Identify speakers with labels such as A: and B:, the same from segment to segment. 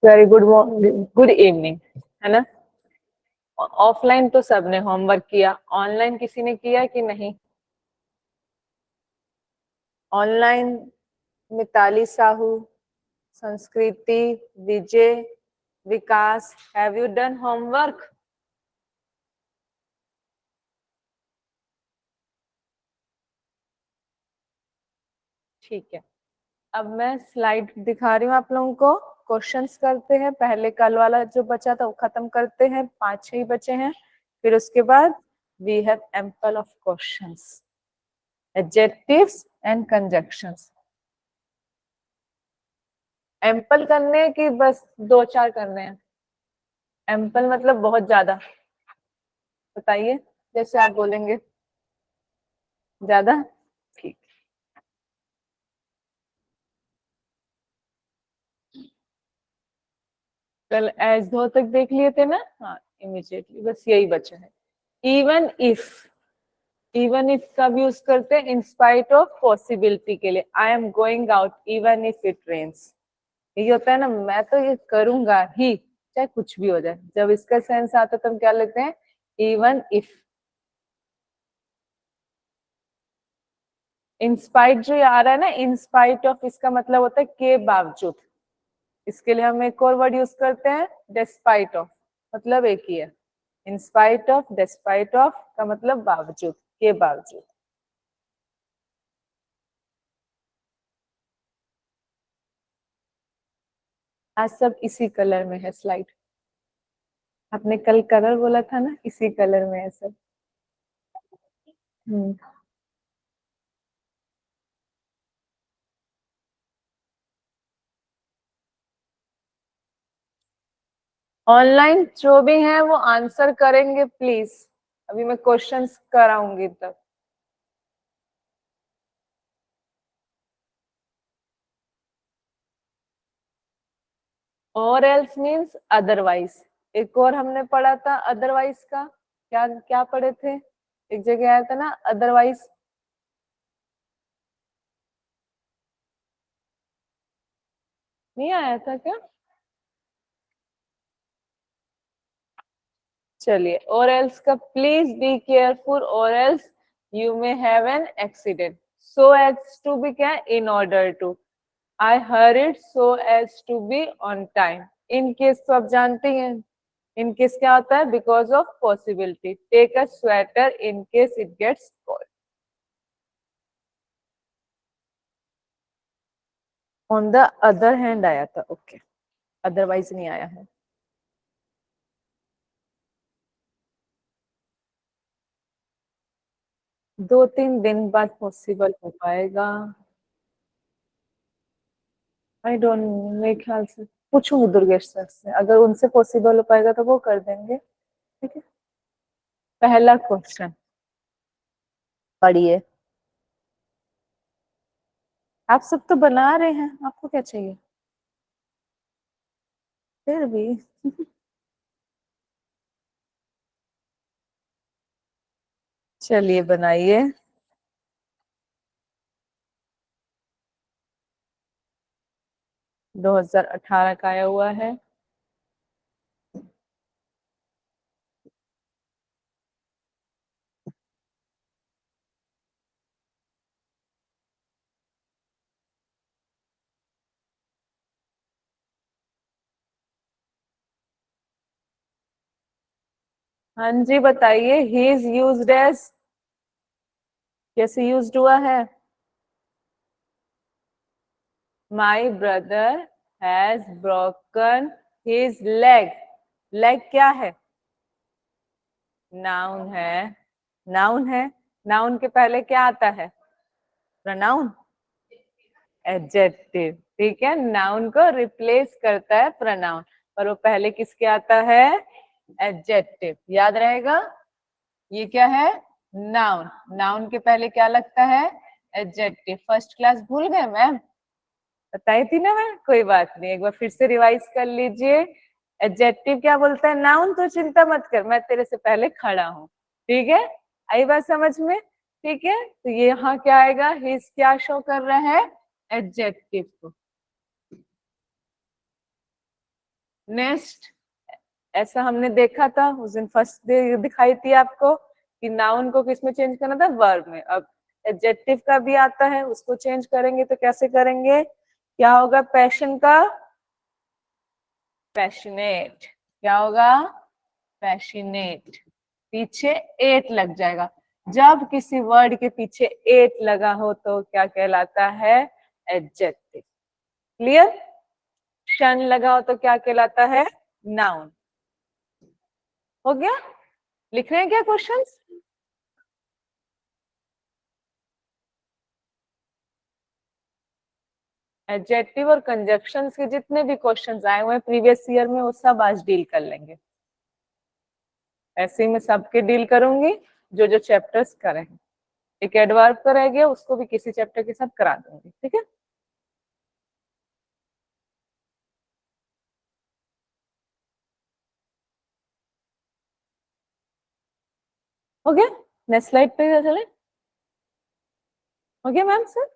A: Very good morning, good evening, है ना। Offline तो सबने होमवर्क किया, ऑनलाइन किसी ने किया कि नहीं? ऑनलाइन मिताली साहू, संस्कृति, विजय, विकास, हैव यू डन होमवर्क? ठीक है, अब मैं स्लाइड दिखा रही हूँ आप लोगों को। क्वेश्चंस करते हैं, पहले कल वाला जो बचा था वो खत्म करते हैं, 5-6 ही बचे हैं। फिर उसके बाद we have ample of questions, adjectives and conjunctions. Ample करने की बस 2-4 करने हैं। एम्पल मतलब बहुत ज्यादा, बताइए जैसे आप बोलेंगे। ज्यादा, ठीक। कल एज दो तक देख लिए थे ना, हाँ इमिजिएटली, बस यही बचा है। इवन इफ, इवन इफ कब यूज करते हैं? इन स्पाइट ऑफ पॉसिबिलिटी के लिए। I am going out even if it rains. ये होता है ना, मैं तो ये करूंगा ही चाहे कुछ भी हो जाए। जब इसका सेंस आता है तो हम क्या लेते हैं? Even if. इंस्पाइट जो आ रहा है ना, इंस्पाइट ऑफ, इसका मतलब होता है के बावजूद। इसके लिए हम एक और वर्ड यूज करते हैं, डेस्पाइट ऑफ, मतलब एक ही है। इंस्पाइट ऑफ, डेस्पाइट ऑफ का मतलब बावजूद, के बावजूद। आज सब इसी कलर में है स्लाइड। आपने कल कलर बोला था ना, इसी कलर में है सब। हम्म। ऑनलाइन जो भी है वो आंसर करेंगे प्लीज। अभी मैं क्वेश्चंस कराऊंगी तब। और एल्स मीन्स अदरवाइज। एक और हमने पढ़ा था अदरवाइज का, क्या क्या पढ़े थे? एक जगह आया था ना अदरवाइज। नहीं आया था क्या? चलिए, और एल्स का प्लीज बी केयरफुल और else you may have an accident. So as to be क्या? In order to. I hurried so as to be on time. In case तो आप जानते हैं, इन केस क्या होता है? Because of possibility. Take a sweater in case it gets cold. On the other hand आया था, ओके, अदरवाइज नहीं आया है। 2-3 दिन बाद पॉसिबल हो पाएगा। आई डोंट, मेरे ख्याल से पूछूंगी दुर्गेश सर से, अगर उनसे पॉसिबल हो पाएगा तो वो कर देंगे। ठीक है, पहला क्वेश्चन पढ़िए। आप सब तो बना रहे हैं, आपको क्या चाहिए फिर भी। चलिए बनाइए। 2018 का आया हुआ है। हाँ जी बताइए, ही इज यूज्ड एज, कैसे यूज्ड हुआ है? My brother has broken his leg. Leg क्या है? नाउन है, नाउन है। नाउन के पहले क्या आता है? Pronoun, adjective. ठीक है, नाउन को रिप्लेस करता है प्रोनाउन, पर वो पहले किसके आता है? एडजेक्टिव। याद रहेगा, ये क्या है? नाउन। नाउन के पहले क्या लगता है? एडजेक्टिव। फर्स्ट क्लास भूल गए मैम? बताई थी ना मैं, कोई बात नहीं, एक बार फिर से रिवाइज कर लीजिए। एडजेक्टिव क्या बोलता है? नाउन तो चिंता मत कर, मैं तेरे से पहले खड़ा हूँ। ठीक है, आई बात समझ में? ठीक है, तो ये यहाँ क्या आएगा? हिज क्या शो कर रहा है? एडजेक्टिव को। नेक्स्ट, ऐसा हमने देखा था उस दिन फर्स्ट डे दिखाई थी आपको कि नाउन को किसमें चेंज करना था, वर्ब में। अब एडजेक्टिव का भी आता है, उसको चेंज करेंगे तो कैसे करेंगे, क्या होगा, पैशन का पैशनेट, क्या होगा, पैशनेट, पीछे एट लग जाएगा। जब किसी वर्ड के पीछे एट लगा हो तो क्या कहलाता है, एडजेक्टिव। क्लियर, शन लगा हो तो क्या कहलाता है, नाउन। हो गया, लिख रहे हैं क्या क्वेश्चंस? एडजेक्टिव और कंजक्शंस के जितने भी क्वेश्चंस आए हुए हैं प्रीवियस ईयर में वो सब आज डील कर लेंगे। ऐसे ही मैं सबके डील करूंगी जो जो चैप्टर्स करें। एक एडवर्ब का रह गया, उसको भी किसी चैप्टर के साथ करा दूंगी, ठीक है। हो गया, नेक्स्ट स्लाइड पे चले। हो गया मैम सर?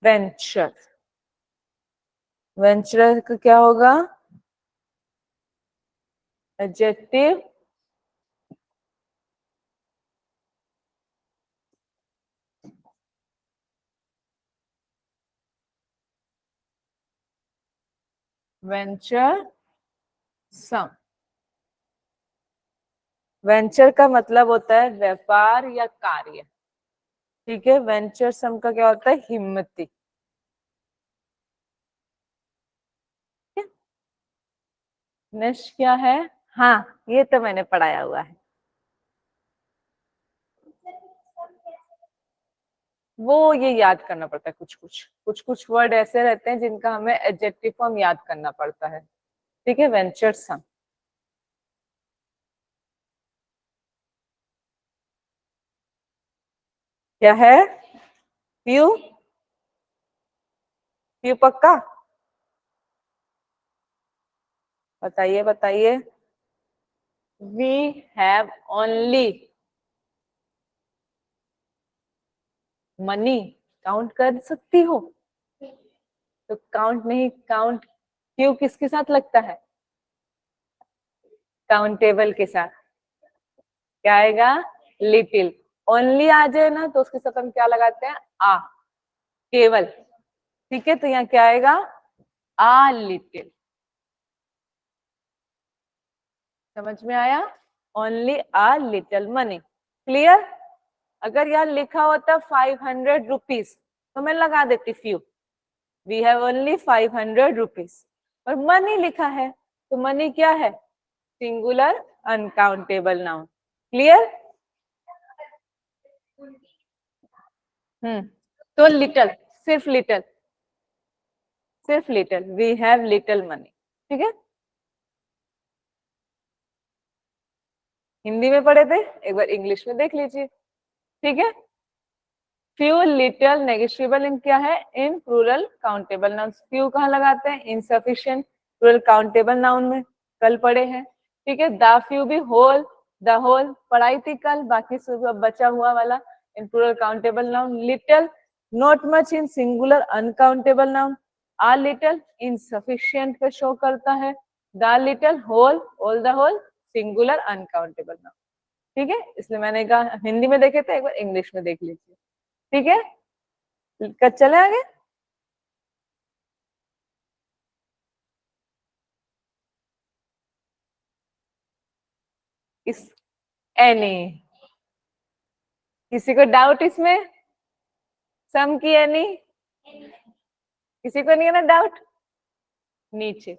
A: वेंचर, वेंचर का क्या होगा, एडजेक्टिव वेंचर सम। वेंचर का मतलब होता है व्यापार या कार्य, ठीक है। वेंचर सम का क्या होता है, हिम्मती। नेक्स्ट क्या है, हाँ ये तो मैंने पढ़ाया हुआ है। वो ये याद करना पड़ता है, कुछ वर्ड ऐसे रहते हैं जिनका हमें एडजेक्टिव फॉर्म याद करना पड़ता है, ठीक है। वेंचर सम क्या है, फ्यू, फ्यू पक्का, बताइए बताइए। We have only money, count कर सकती हो, तो काउंट नहीं, काउंट क्यों किसके साथ लगता है, काउंटेबल के साथ। क्या आएगा, लिटिल। ओनली आ जाए ना तो उसके साथ हम क्या लगाते हैं, आ, केवल, ठीक है। तो यहाँ क्या आएगा, आ लिटिल। समझ में आया, ओनली आ लिटिल मनी। क्लियर, अगर यहाँ लिखा होता 500 रुपीज तो मैं लगा देती few, we have only 500 rupees. और मनी लिखा है तो मनी क्या है, singular uncountable noun. Clear, hmm, तो लिटल, सिर्फ लिटल, सिर्फ little, we have little money, ठीक है। हिंदी में पढ़े थे, एक बार इंग्लिश में देख लीजिए, ठीक है। फ्यू लिटल नेगेशियबल इन क्या है, in plural countable noun. Few कहाँ लगाते हैं, इनसफिशिएंट प्लूरल काउंटेबल नाउन में, कल पढ़े हैं, ठीक है। द फ्यू भी होल, द होल पढ़ाई थी कल, बाकी सब बचा हुआ वाला in plural countable noun. Little not much in singular uncountable noun. A little insufficient पे शो करता है। The little whole, all the whole singular uncountable noun, ठीक है। इसलिए मैंने कहा हिंदी में देखे थे, एक बार इंग्लिश में देख लीजिए, ठीक है। चले आगे, इस एनी, किसी को डाउट इसमें, सम की एनी, किसी को नहीं है ना डाउट, नीचे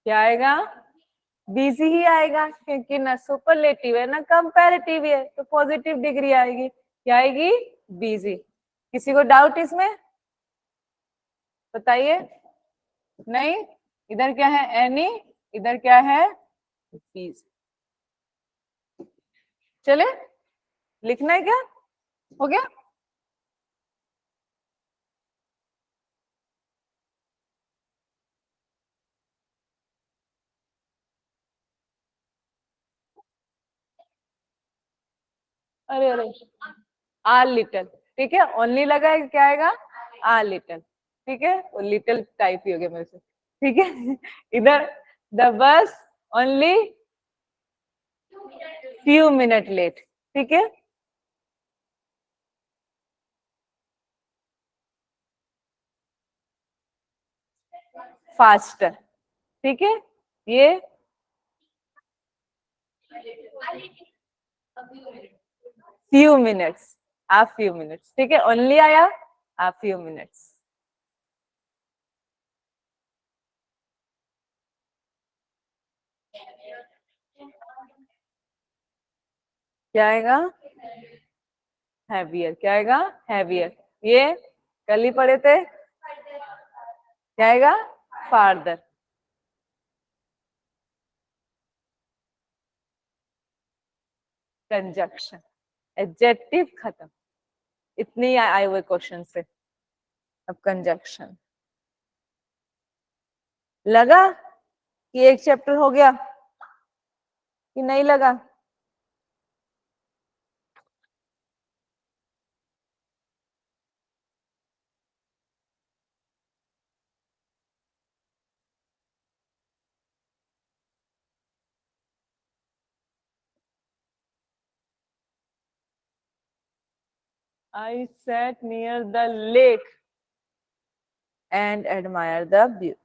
A: क्या आएगा, बीजी ही आएगा, क्योंकि ना सुपरलेटिव है ना कंपैरेटिव है, तो पॉजिटिव डिग्री आएगी, क्या आएगी, बीजी। किसी को डाउट इसमें, बताइए। नहीं, इधर क्या है, एनी, इधर क्या है, बीज। चले, लिखना है क्या, हो गया। अरे अरे, आ लिटल, ठीक है, ओनली लगा है, क्या आएगा, आ लिटल, ठीक है, वो लिटल टाइप ही हो गया मेरे से, ठीक है। इधर the bus only few minute late, ठीक है। फास्टर, ठीक है, ये फ्यू मिनट्स, आ फ्यू मिनट्स, ठीक है, ओनली आया, आ फ्यू मिनट्स। क्या आएगा, हैवियर, क्या आएगा, हैवियर, ये कल ही पढ़े थे, क्या आएगा, फार्दर। कंजक्शन, एडजेक्टिव खत्म, इतनी आए हुए क्वेश्चन से। अब कंजक्शन, लगा कि एक चैप्टर हो गया कि नहीं लगा। I sat near the lake and admired the beauty.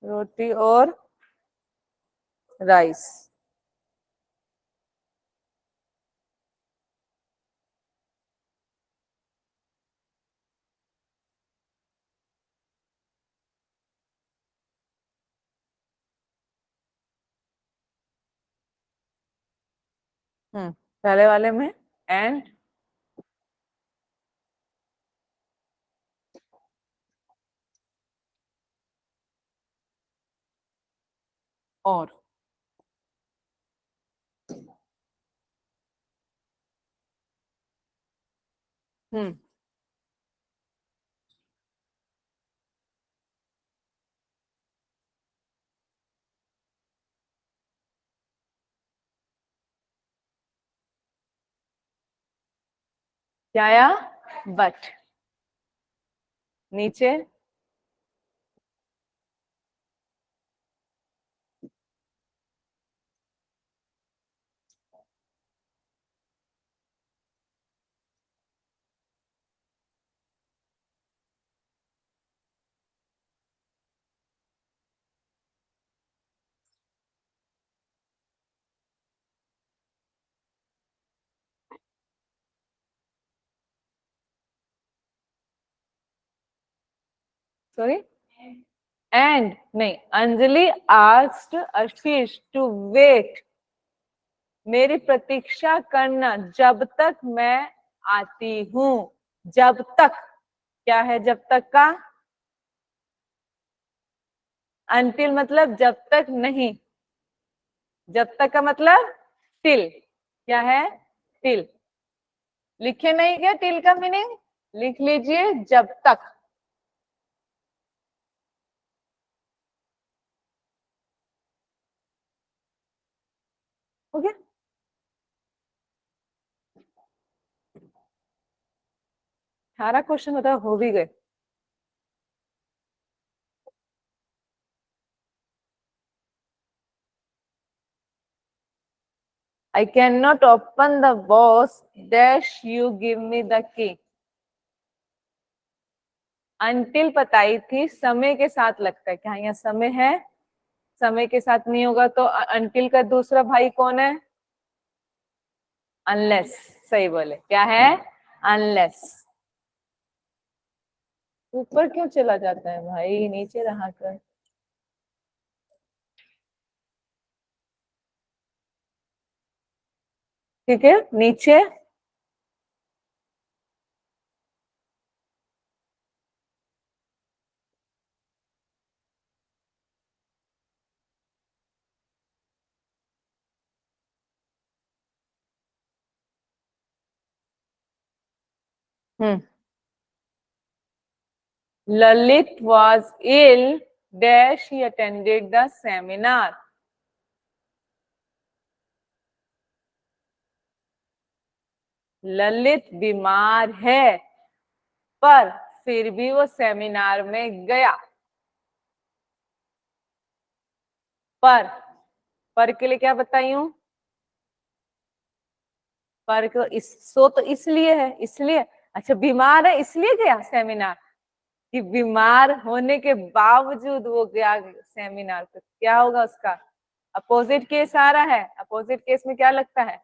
A: रोटी और राइस। पहले वाले में एंड, और, हम्म, क्या आया, बट, नीचे, सॉरी, एंड नहीं, Anjali asked Ashish to wait, मेरी प्रतीक्षा करना जब तक मैं आती हूँ। जब तक, क्या है जब तक का, अनटिल मतलब जब तक नहीं, जब तक का मतलब टिल, क्या है, टिल, लिखे नहीं क्या टिल का मीनिंग, लिख लीजिए, जब तक। ओके, 18 क्वेश्चन बताओ हो भी गए। I can not open the box dash you give me the key. Until बताई थी, समय के साथ लगता है, क्या यहाँ समय है, समय के साथ नहीं होगा तो अनटिल का दूसरा भाई कौन है, अनलेस, सही बोले, क्या है, अनलेस। ऊपर क्यों चला जाता है भाई, नीचे रहा कर, ठीक है, नीचे, हम्म, Lalit was ill dash he attended the seminar. Lalit बीमार है पर फिर भी वो सेमिनार में गया। पर के लिए क्या बताई हूं? पर को सो तो इसलिए है, इसलिए। अच्छा, बीमार है इसलिए गया सेमिनार, कि बीमार होने के बावजूद वो गया सेमिनार, तो क्या होगा उसका? अपोजिट केस आ रहा है। अपोजिट केस में क्या लगता है?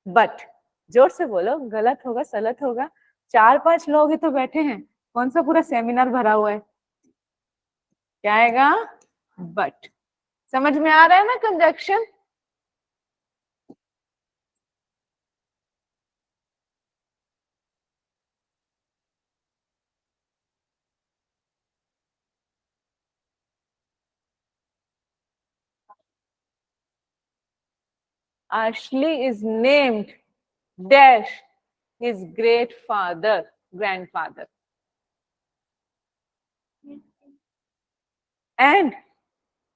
A: बट। जोर से बोलो, गलत होगा सलत होगा। 4-5 लोग ही तो बैठे हैं, कौन सा पूरा सेमिनार भरा हुआ है? क्या आएगा? बट। समझ में आ रहा है ना conjunction? Ashley is named dash his great father, grandfather. And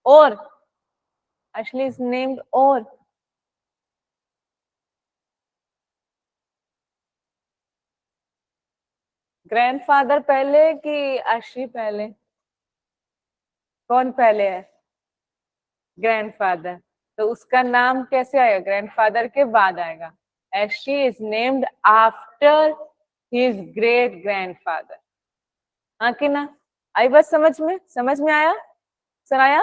A: or Ashley is named or grandfather पहले कि अशी पहले? कौन पहले है? ग्रैंडफादर। तो उसका नाम कैसे आएगा? ग्रैंडफादर के बाद आएगा। अशी is named after his great grandfather. हाँ कि ना? आई बात समझ में? समझ में आया? सुनाया?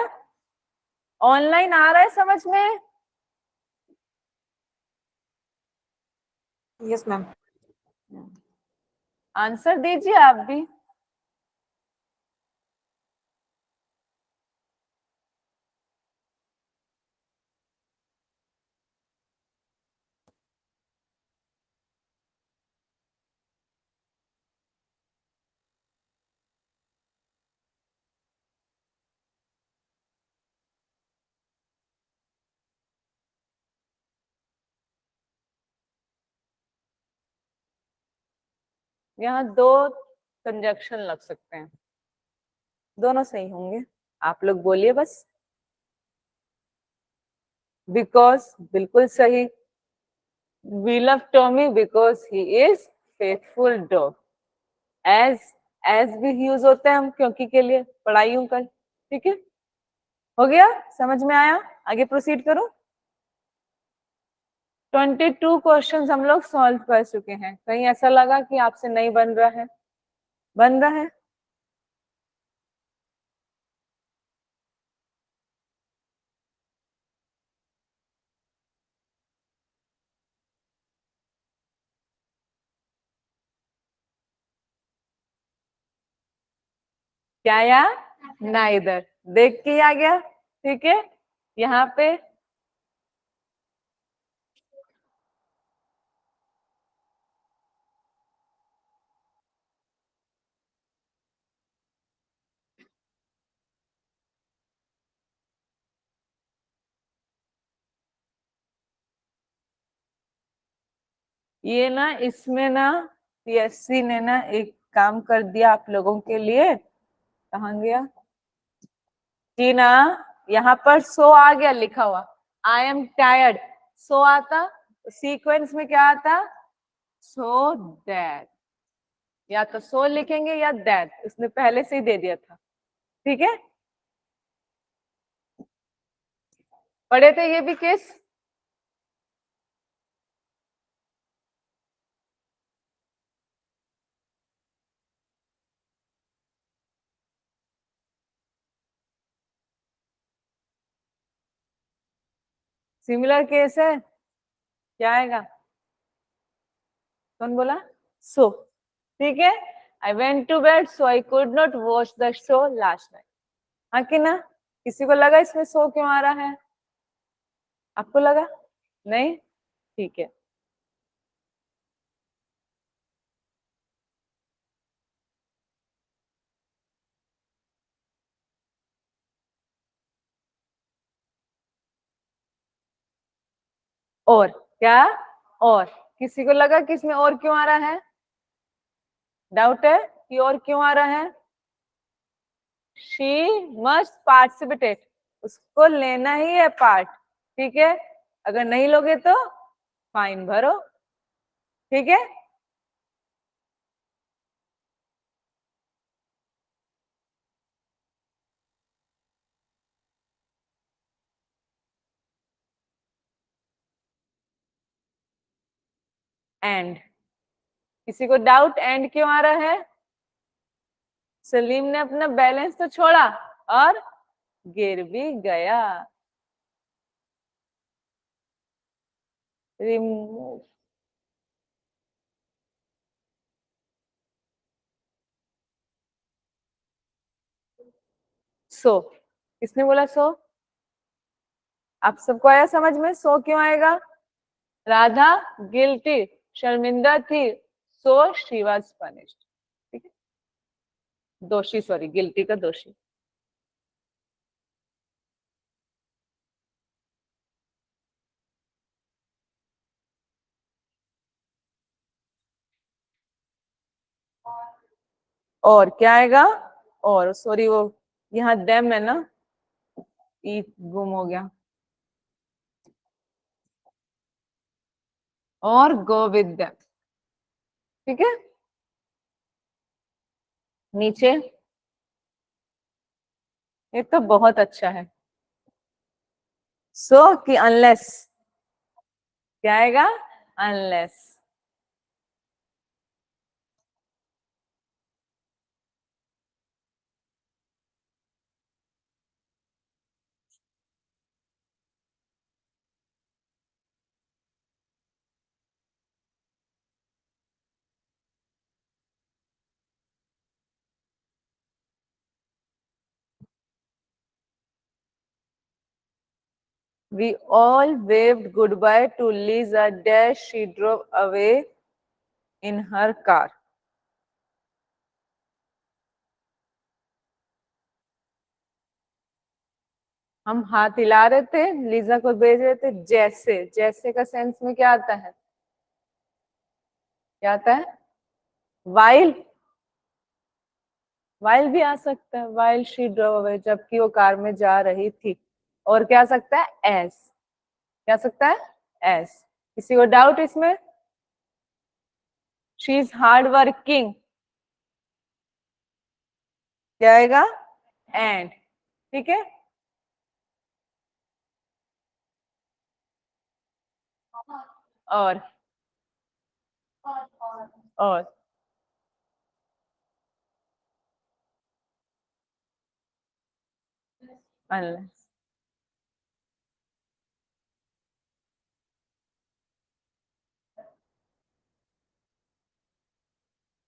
A: ऑनलाइन आ रहा है समझ में?
B: Yes ma'am.
A: आंसर दीजिए आप भी। यहाँ दो कंजक्शन लग सकते हैं, दोनों सही होंगे। आप लोग बोलिए बस। बिकॉज बिल्कुल सही। We love Tommy because he is faithful dog. As भी यूज होते हैं हम क्योंकि के लिए, पढ़ाइयों का। ठीक है, हो गया? समझ में आया? आगे प्रोसीड करो। 22 क्वेश्चंस हम लोग सॉल्व कर चुके हैं। कहीं ऐसा लगा कि आपसे नहीं बन रहा है? बन रहा है। क्या या ना? इधर देख के आ गया। ठीक है, यहाँ पे ये ना, इसमें ना पीएससी ने ना एक काम कर दिया आप लोगों के लिए। कहाँ गया? कि ना, यहाँ पर सो आ गया लिखा हुआ। I am tired. सो आता, सीक्वेंस में क्या आता? So that. या तो सो लिखेंगे या दैट, उसने पहले से ही दे दिया था। ठीक है, पढ़े थे ये भी केस। सिमिलर केस है। क्या आएगा? कौन बोला? सो। ठीक है, I went to bed so I could not watch the show last night. हाँ कि ना? किसी को लगा इसमें सो क्यों आ रहा है? आपको लगा? नहीं? ठीक है। और क्या? और किसी को लगा कि इसमें और क्यों आ रहा है? डाउट है कि और क्यों आ रहा है? शी मस्ट पार्टिसिपेट, उसको लेना ही है पार्ट, ठीक है। अगर नहीं लोगे तो फाइन भरो, ठीक है। एंड, किसी को डाउट एंड क्यों आ रहा है? सलीम ने अपना बैलेंस तो छोड़ा और गिर भी गया। रिमूव, सो, किसने बोला सो? आप सबको आया समझ में सो क्यों आएगा? राधा गिल्टी, शर्मिंदा थी, सो शी वाज पनिश्ड, ठीक है। दोषी, सॉरी, गिल्टी का दोषी। और क्या आएगा? और, सॉरी, वो यहाँ देम है ना, ई गुम हो गया। और गो विद देम, ठीक है। नीचे, ये तो बहुत अच्छा है। सो कि अनलेस, क्या आएगा? Unless. We all waved goodbye to Lisa dash she drove away in her car. हम हाथ हिला रहे थे, लीजा को भेज रहे थे, जैसे, जैसे का सेंस में क्या आता है? क्या आता है? वाइल, वाइल भी आ सकता है, वाइल शी ड्रोव अवे, जबकि वो कार में जा रही थी। और क्या आ सकता है? एस, क्या आ सकता है? एस। किसी को डाउट इसमें? शी इज हार्ड वर्किंग, क्या आएगा? एंड, ठीक है। और, और अनलेस,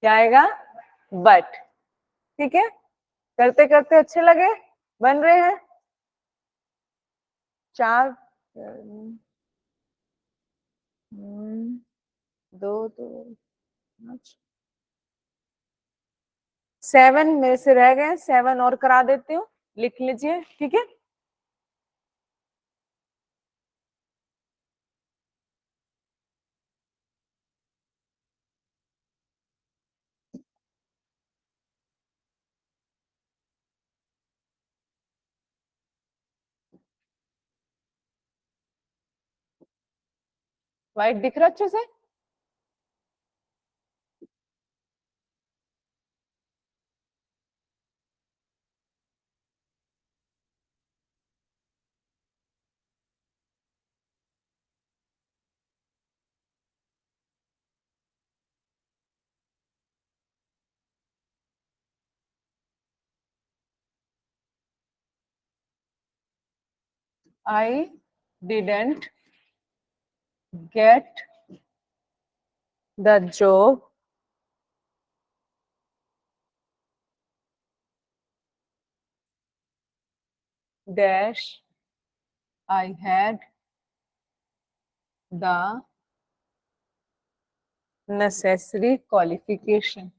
A: क्या आएगा? बट, ठीक है। करते करते अच्छे लगे, बन रहे हैं। चार, दो, दो, 7 मेरे से रह गए, 7 और करा देती हूँ, लिख लीजिए, ठीक है। व्हाइट दिख रहा अच्छे से? I didn't get the job dash I had the necessary qualification.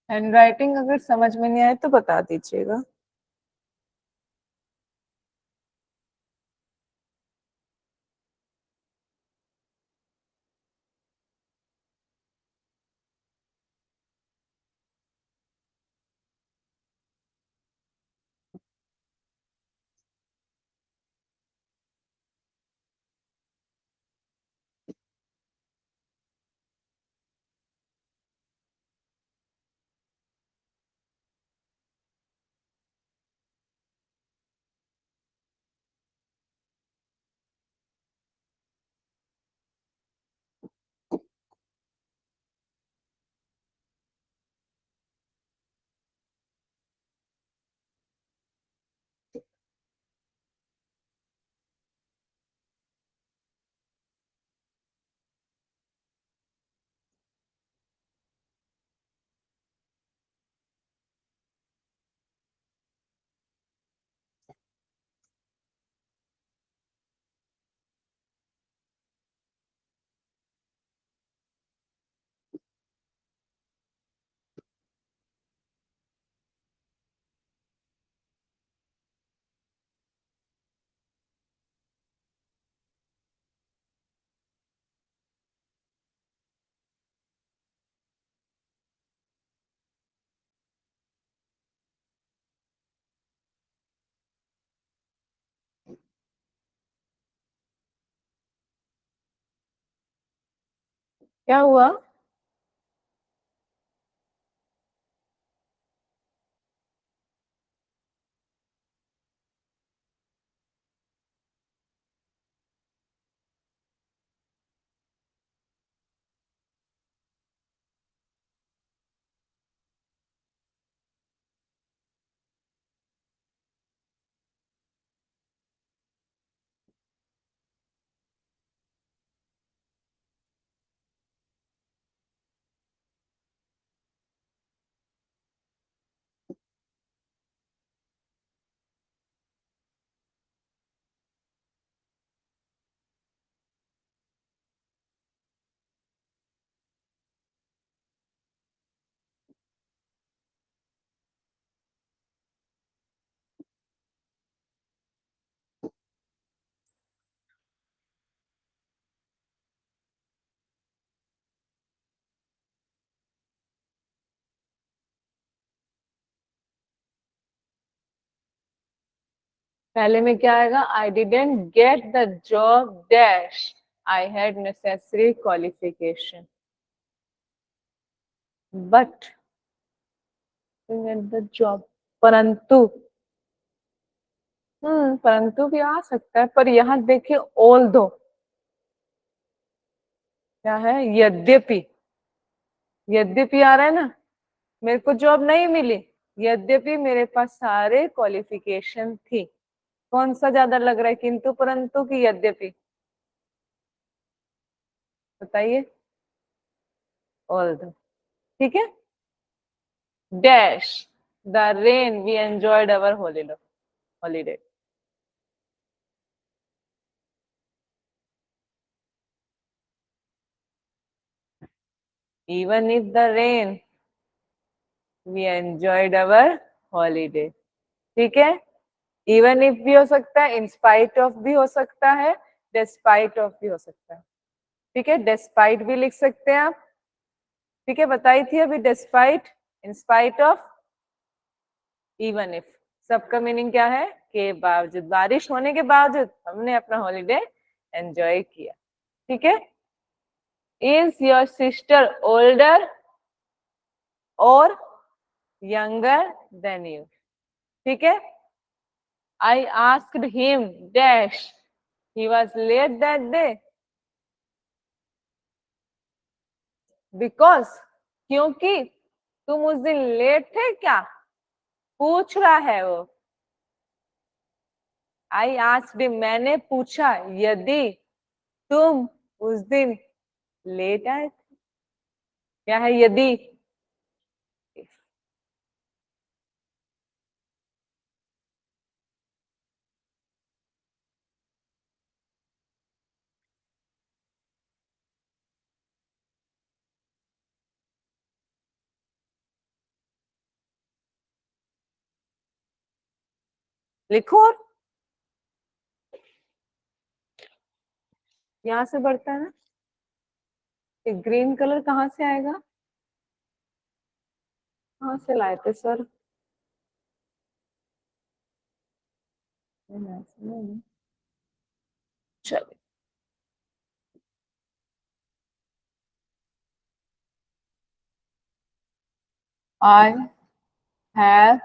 A: Hand writing अगर समझ में नहीं आए तो बता दीजिएगा। क्या हुआ? पहले में क्या आएगा? I didn't get the job dash I had necessary qualification but get the job. परंतु, परंतु भी आ सकता है, पर यहाँ देखिए ऑल दो क्या है? यद्यपि। यद्यपि आ रहा है ना, मेरे को जॉब नहीं मिली, यद्यपि मेरे पास सारे क्वालिफिकेशन थी। कौन सा ज्यादा लग रहा है, किंतु परंतु की यद्यपि? बताइए। ऑल दो। ठीक है। Dash the rain we enjoyed our holiday. Even if the rain we enjoyed our holiday. ठीक है। इवन इफ भी हो सकता है, इन स्पाइट ऑफ भी हो सकता है, डिस्पाइट ऑफ भी हो सकता है। ठीक है, डिस्पाइट भी लिख सकते हैं आप। ठीक है, बताई थी अभी, despite, in spite of, even if. सबका मीनिंग क्या है? के बावजूद, बारिश होने के बावजूद हमने अपना हॉलीडे एंजॉय किया। ठीक है। इज योर सिस्टर ओल्डर और यंगर देन यू? ठीक है। I asked him dash he was let that day because, क्योंकि तुम उस दिन लेट थे क्या? पूछ रहा है वो। आई आस्क्ड हिम, मैंने पूछा, यदि तुम उस दिन लेट आए थे। क्या है? यदि। लिखो। यहां से बढ़ता है ना, ग्रीन कलर कहाँ से आएगा? कहाँ से लाए थे सर? चलिए। I have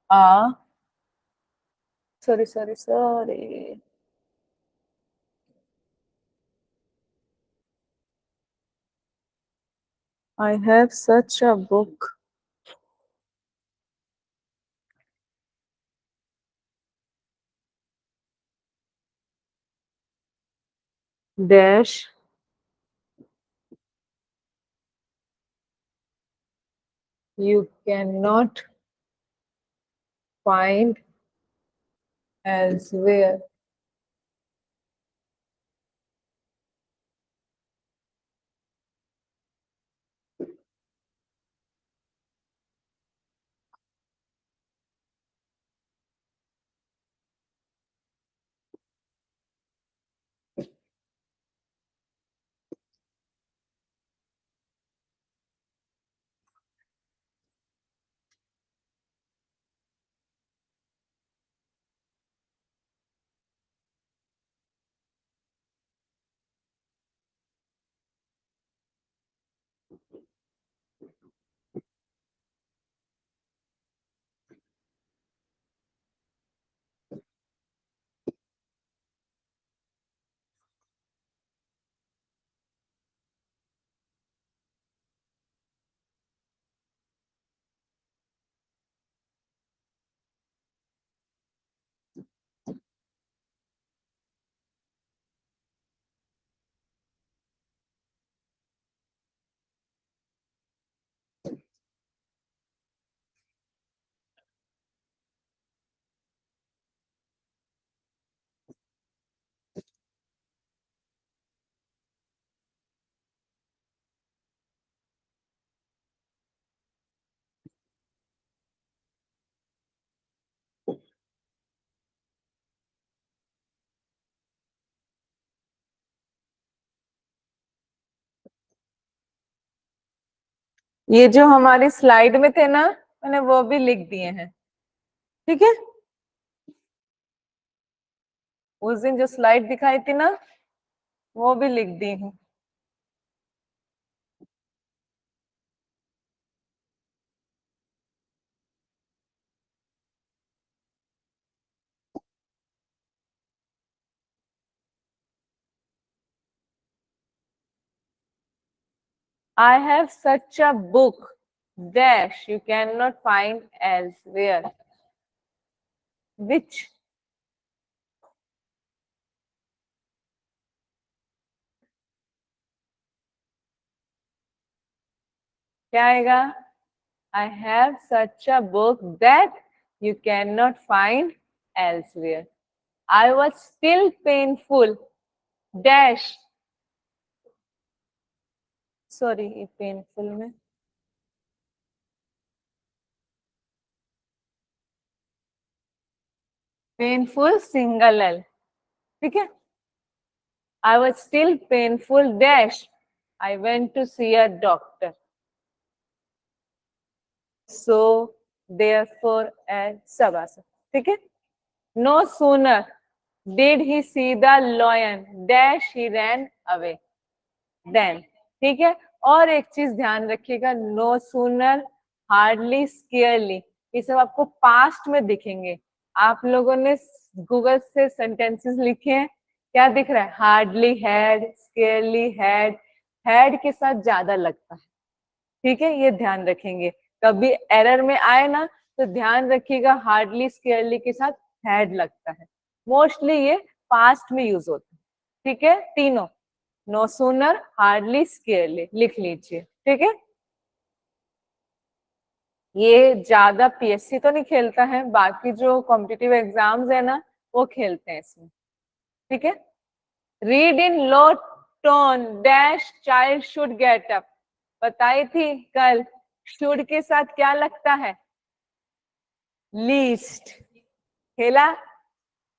A: a, sorry sorry sorry, I have such a book dash you can not find elsewhere। ये जो हमारी स्लाइड में थे ना, मैंने वो भी लिख दिए हैं, ठीक है। उस दिन जो स्लाइड दिखाई थी ना, वो भी लिख दी हूँ। I have such a book dash you cannot find elsewhere. Which? क्या आएगा? I have such a book that you cannot find elsewhere. I was still painful dash. Sorry, painful में painful single L, ठीक है। I was still painful dash. I went to see a doctor. So therefore सबा, ठीक है। No sooner did he see the lion dash he ran away then, ठीक है। और एक चीज ध्यान रखिएगा, नो सूनर, हार्डली, स्केयरली, ये सब आपको पास्ट में दिखेंगे। आप लोगों ने गूगल से सेंटेंसेस लिखे हैं, क्या दिख रहा है? हार्डली हैड, स्केयरली हैड, हैड के साथ ज्यादा लगता है, ठीक है। ये ध्यान रखेंगे, कभी एरर में आए ना तो ध्यान रखिएगा, हार्डली स्केयरली के साथ हैड लगता है। मोस्टली ये पास्ट में यूज होता है, ठीक है। तीनों, नो सूनर, हार्डली, स्केयरली लिख लीजिए, ठीक है। ये ज्यादा पीएससी तो नहीं खेलता है, बाकी जो कॉम्पिटिटिव एग्जाम्स है ना वो खेलते हैं इसमें, ठीक है। Read in low tone dash child should get up, बताई थी कल, शुड के साथ क्या लगता है? लीस्ट। खेला,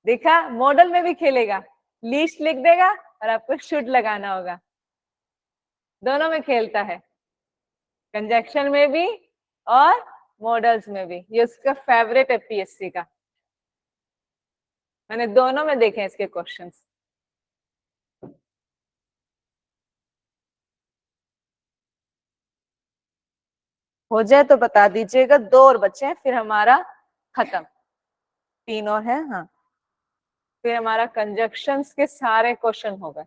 A: देखा, मॉडल में भी खेलेगा, लीस्ट लिख देगा और आपको शुड लगाना होगा। दोनों में खेलता है, कंजक्शन में भी और मॉडल्स में भी। ये उसका फेवरेट है पीएससी का, मैंने दोनों में देखे हैं इसके क्वेश्चंस। हो जाए तो बता दीजिएगा, 2 और बचे हैं फिर हमारा खत्म, 3 और है, हाँ। फिर हमारा कंजक्शंस के सारे क्वेश्चन हो गए,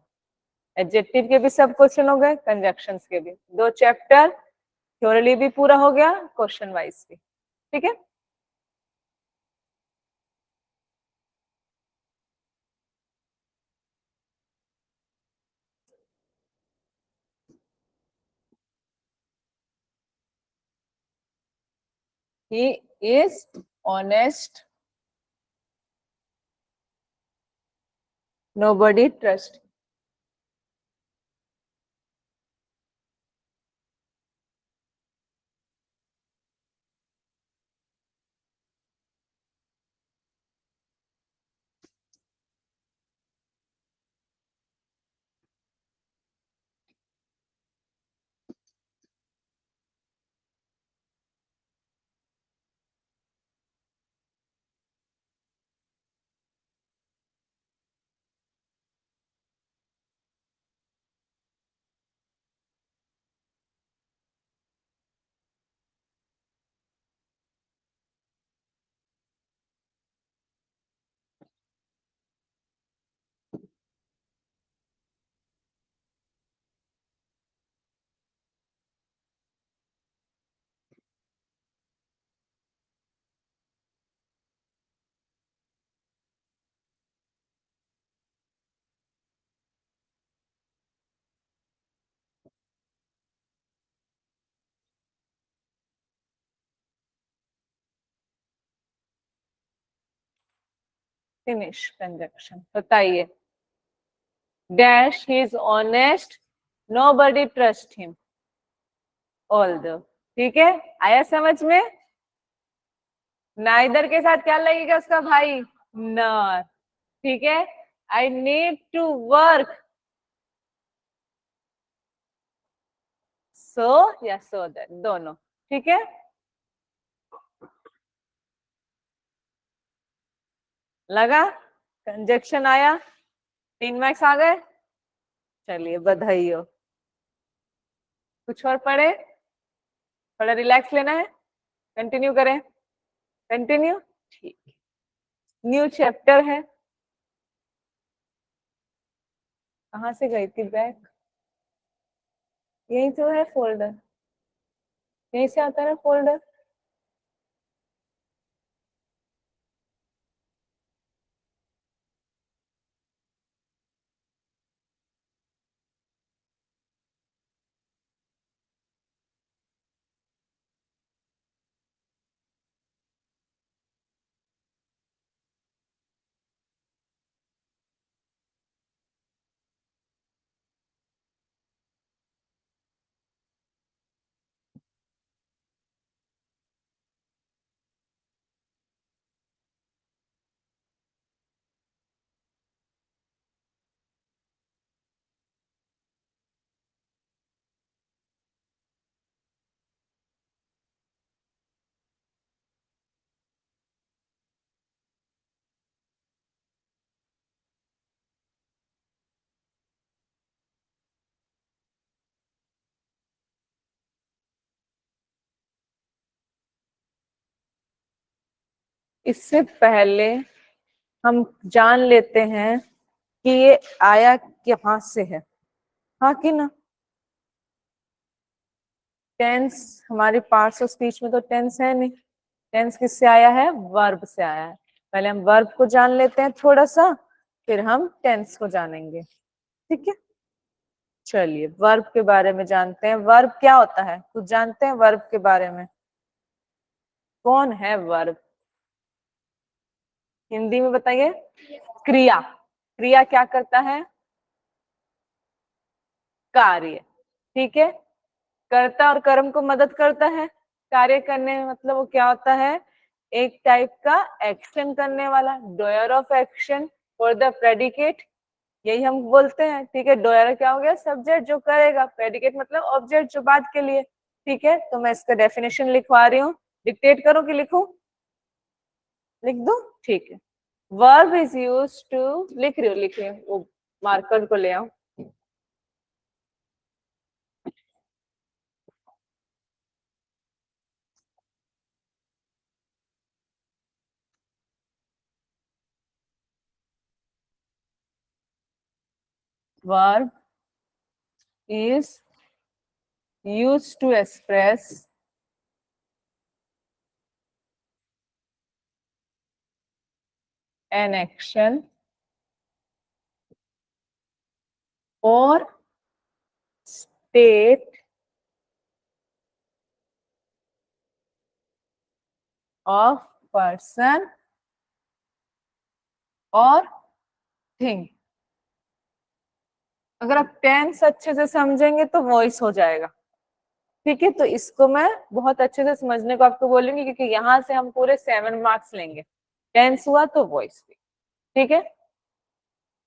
A: एडजेक्टिव के भी सब क्वेश्चन हो गए, कंजक्शंस के भी। 2 चैप्टर थ्योरली भी पूरा हो गया, क्वेश्चन वाइज भी, ठीक है। He is honest, nobody trust. Finish conjunction, बताइए। Dash he is honest, nobody trust him, although, ठीक है। आया समझ में? नाइदर के साथ क्या लगेगा उसका भाई? नॉर, ठीक है। I need to work so या सो दैट, दोनों। ठीक है, लगा? कंजक्शन आया, 3 मार्क्स आ गए। चलिए बधाई हो। कुछ और पढ़े? थोड़ा रिलैक्स लेना है, कंटिन्यू करें? कंटिन्यू, ठीक। न्यू चैप्टर है। कहाँ से गई थी बैग? यही तो है फोल्डर, यहीं से आता है फोल्डर। इससे पहले हम जान लेते हैं कि ये आया कहाँ से है, हाँ कि ना? टेंस हमारे पार्ट्स ऑफ स्पीच में तो टेंस है नहीं। टेंस किससे आया है? वर्ब से आया है। पहले हम वर्ब को जान लेते हैं थोड़ा सा, फिर हम टेंस को जानेंगे। ठीक है, चलिए वर्ब के बारे में जानते हैं। वर्ब क्या होता है, कुछ जानते हैं वर्ब के बारे में? कौन है वर्ब? हिंदी में बताइए। क्रिया। क्रिया क्या करता है? कार्य। ठीक है, कर्ता और कर्म को मदद करता है कार्य करने में। मतलब वो क्या होता है? एक टाइप का एक्शन करने वाला, doer of action for the predicate, यही हम बोलते हैं। ठीक है, डोयर क्या हो गया? सब्जेक्ट जो करेगा, प्रेडिकेट मतलब ऑब्जेक्ट जो बात के लिए। ठीक है, तो मैं इसका डेफिनेशन लिखवा रही हूँ। डिक्टेट करूं कि लिखूं? लिख दूं? ठीक है। वर्ब इज यूज टू, लिख रही हूँ, वो मार्कर को ले आओ। Verb is used to express an action or state of person or thing। अगर आप टेंस अच्छे से समझेंगे तो वॉइस हो जाएगा। ठीक है, तो इसको मैं बहुत अच्छे से समझने को आपको बोलूंगी, क्योंकि यहाँ से हम पूरे 7 मार्क्स लेंगे। टेंस हुआ तो वॉइस भी। ठीक है,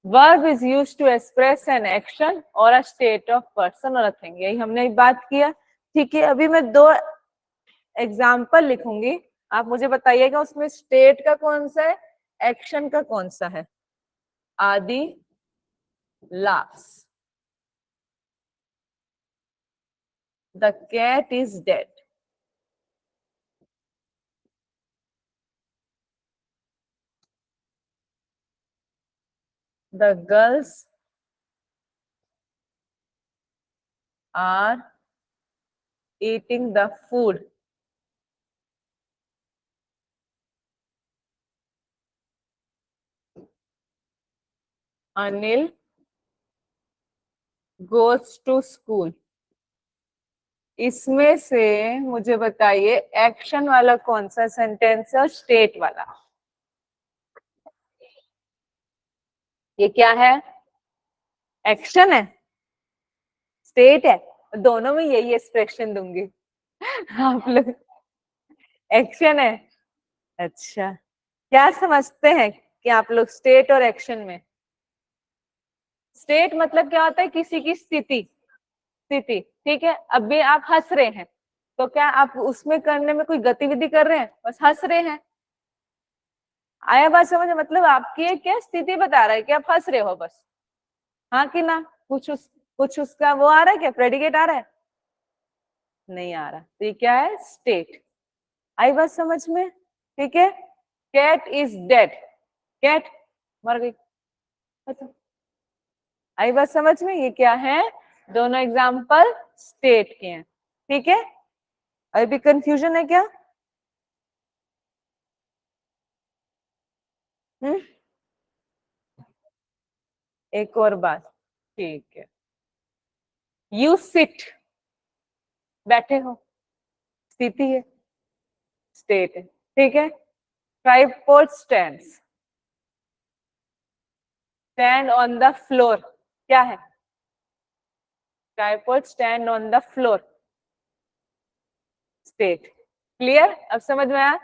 A: verb is use to express an action और अ स्टेट ऑफ पर्सन और अ थिंग, यही हमने बात किया। ठीक है, अभी मैं 2 एग्जाम्पल लिखूंगी, आप मुझे बताइएगा उसमें स्टेट का कौन सा है, एक्शन का कौन सा है। आदि laughs, the cat is dead, the girls are eating the food, Anil goes to school। इसमें से मुझे बताइए एक्शन वाला कौन सा सेंटेंस है और स्टेट वाला? ये क्या है? एक्शन है, स्टेट है? दोनों में यही एक्सप्रेशन दूंगी। आप लोग एक्शन है। अच्छा, क्या समझते हैं कि आप लोग स्टेट और एक्शन में? स्टेट मतलब क्या होता है? किसी की स्थिति। स्थिति, ठीक है। अभी आप हंस रहे हैं, तो क्या आप उसमें करने में कोई गतिविधि कर रहे हैं? बस हंस रहे हैं। आया बात समझ? मतलब आपकी एक क्या स्थिति बता रहा है कि आप हंस रहे हो बस, हाँ कि ना? कुछ उसका वो आ रहा है क्या, प्रेडिकेट आ रहा है? नहीं आ रहा। तो ये क्या है? स्टेट। आई बात समझ में? ठीक है। कैट इज डेड, कैट मर गई। अच्छा, आई बात समझ में? ये क्या है? दोनों एग्जाम्पल स्टेट के हैं, ठीक है। अभी भी कंफ्यूजन है क्या? हम्म, एक और बात, ठीक है। यू सिट, बैठे हो, स्थिति है, स्टेट है, ठीक है। Tripod stands, stand on the floor, क्या है? Tripod stand on the floor, state. Clear? अब समझ में आया?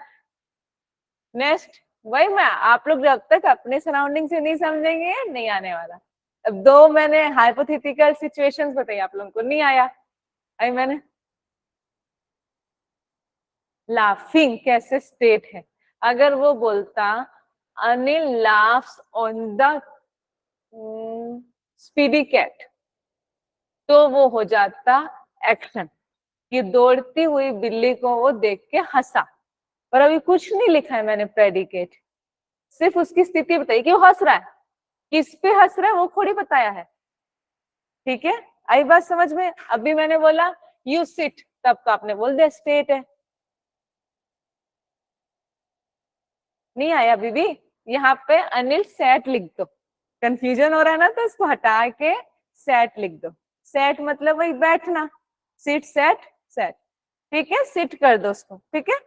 A: नेक्स्ट, वही मैं, आप लोग जब तक अपने सराउंडिंग से नहीं समझेंगे नहीं आने वाला। अब दो मैंने हाइपोथेटिकल सिचुएशंस बताई, आप लोगों को नहीं आया। अभी मैंने लाफिंग कैसे स्टेट है? अगर वो बोलता Anil laughs on the speedy cat, तो वो हो जाता एक्शन, कि दौड़ती हुई बिल्ली को वो देख के हंसा। पर अभी कुछ नहीं लिखा है मैंने प्रेडिकेट, सिर्फ उसकी स्थिति बताई कि वो हंस रहा है। किस पे हंस रहा है वो थोड़ी बताया है, ठीक है। आई बात समझ में? अभी मैंने बोला यू सिट, तब तो आपने बोल दिया स्टेट है। नहीं आया अभी भी? यहाँ पे अनिल सेट लिख दो, कंफ्यूजन हो रहा है ना, तो इसको हटा के सेट लिख दो। सेट मतलब वही बैठना, सिट सेट सेट, ठीक है। सिट कर दो उसको, ठीक है।